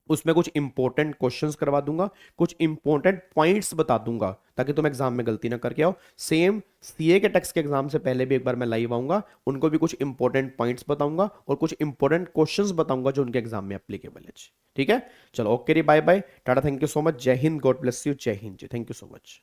उसमें कुछ इंपॉर्टेंट क्वेश्चंस करवा दूंगा, कुछ इंपॉर्टेंट पॉइंट्स बता दूंगा, ताकि तुम एग्जाम में गलती ना करके आओ। सेम सीए के टेक्स्ट के एग्जाम से पहले भी एक बार मैं लाइव आऊंगा, उनको भी कुछ इंपॉर्टेंट पॉइंट्स बताऊंगा और कुछ इंपॉर्टेंट क्वेश्चंस बताऊंगा जो उनके एग्जाम में एप्लीकेबल है। ठीक है, चलो ओके री, बाय बाय, टाटा, थैंक यू सो मच, जय हिंद, गॉड ब्लेस यू, जय हिंद जी, थैंक यू सो मच।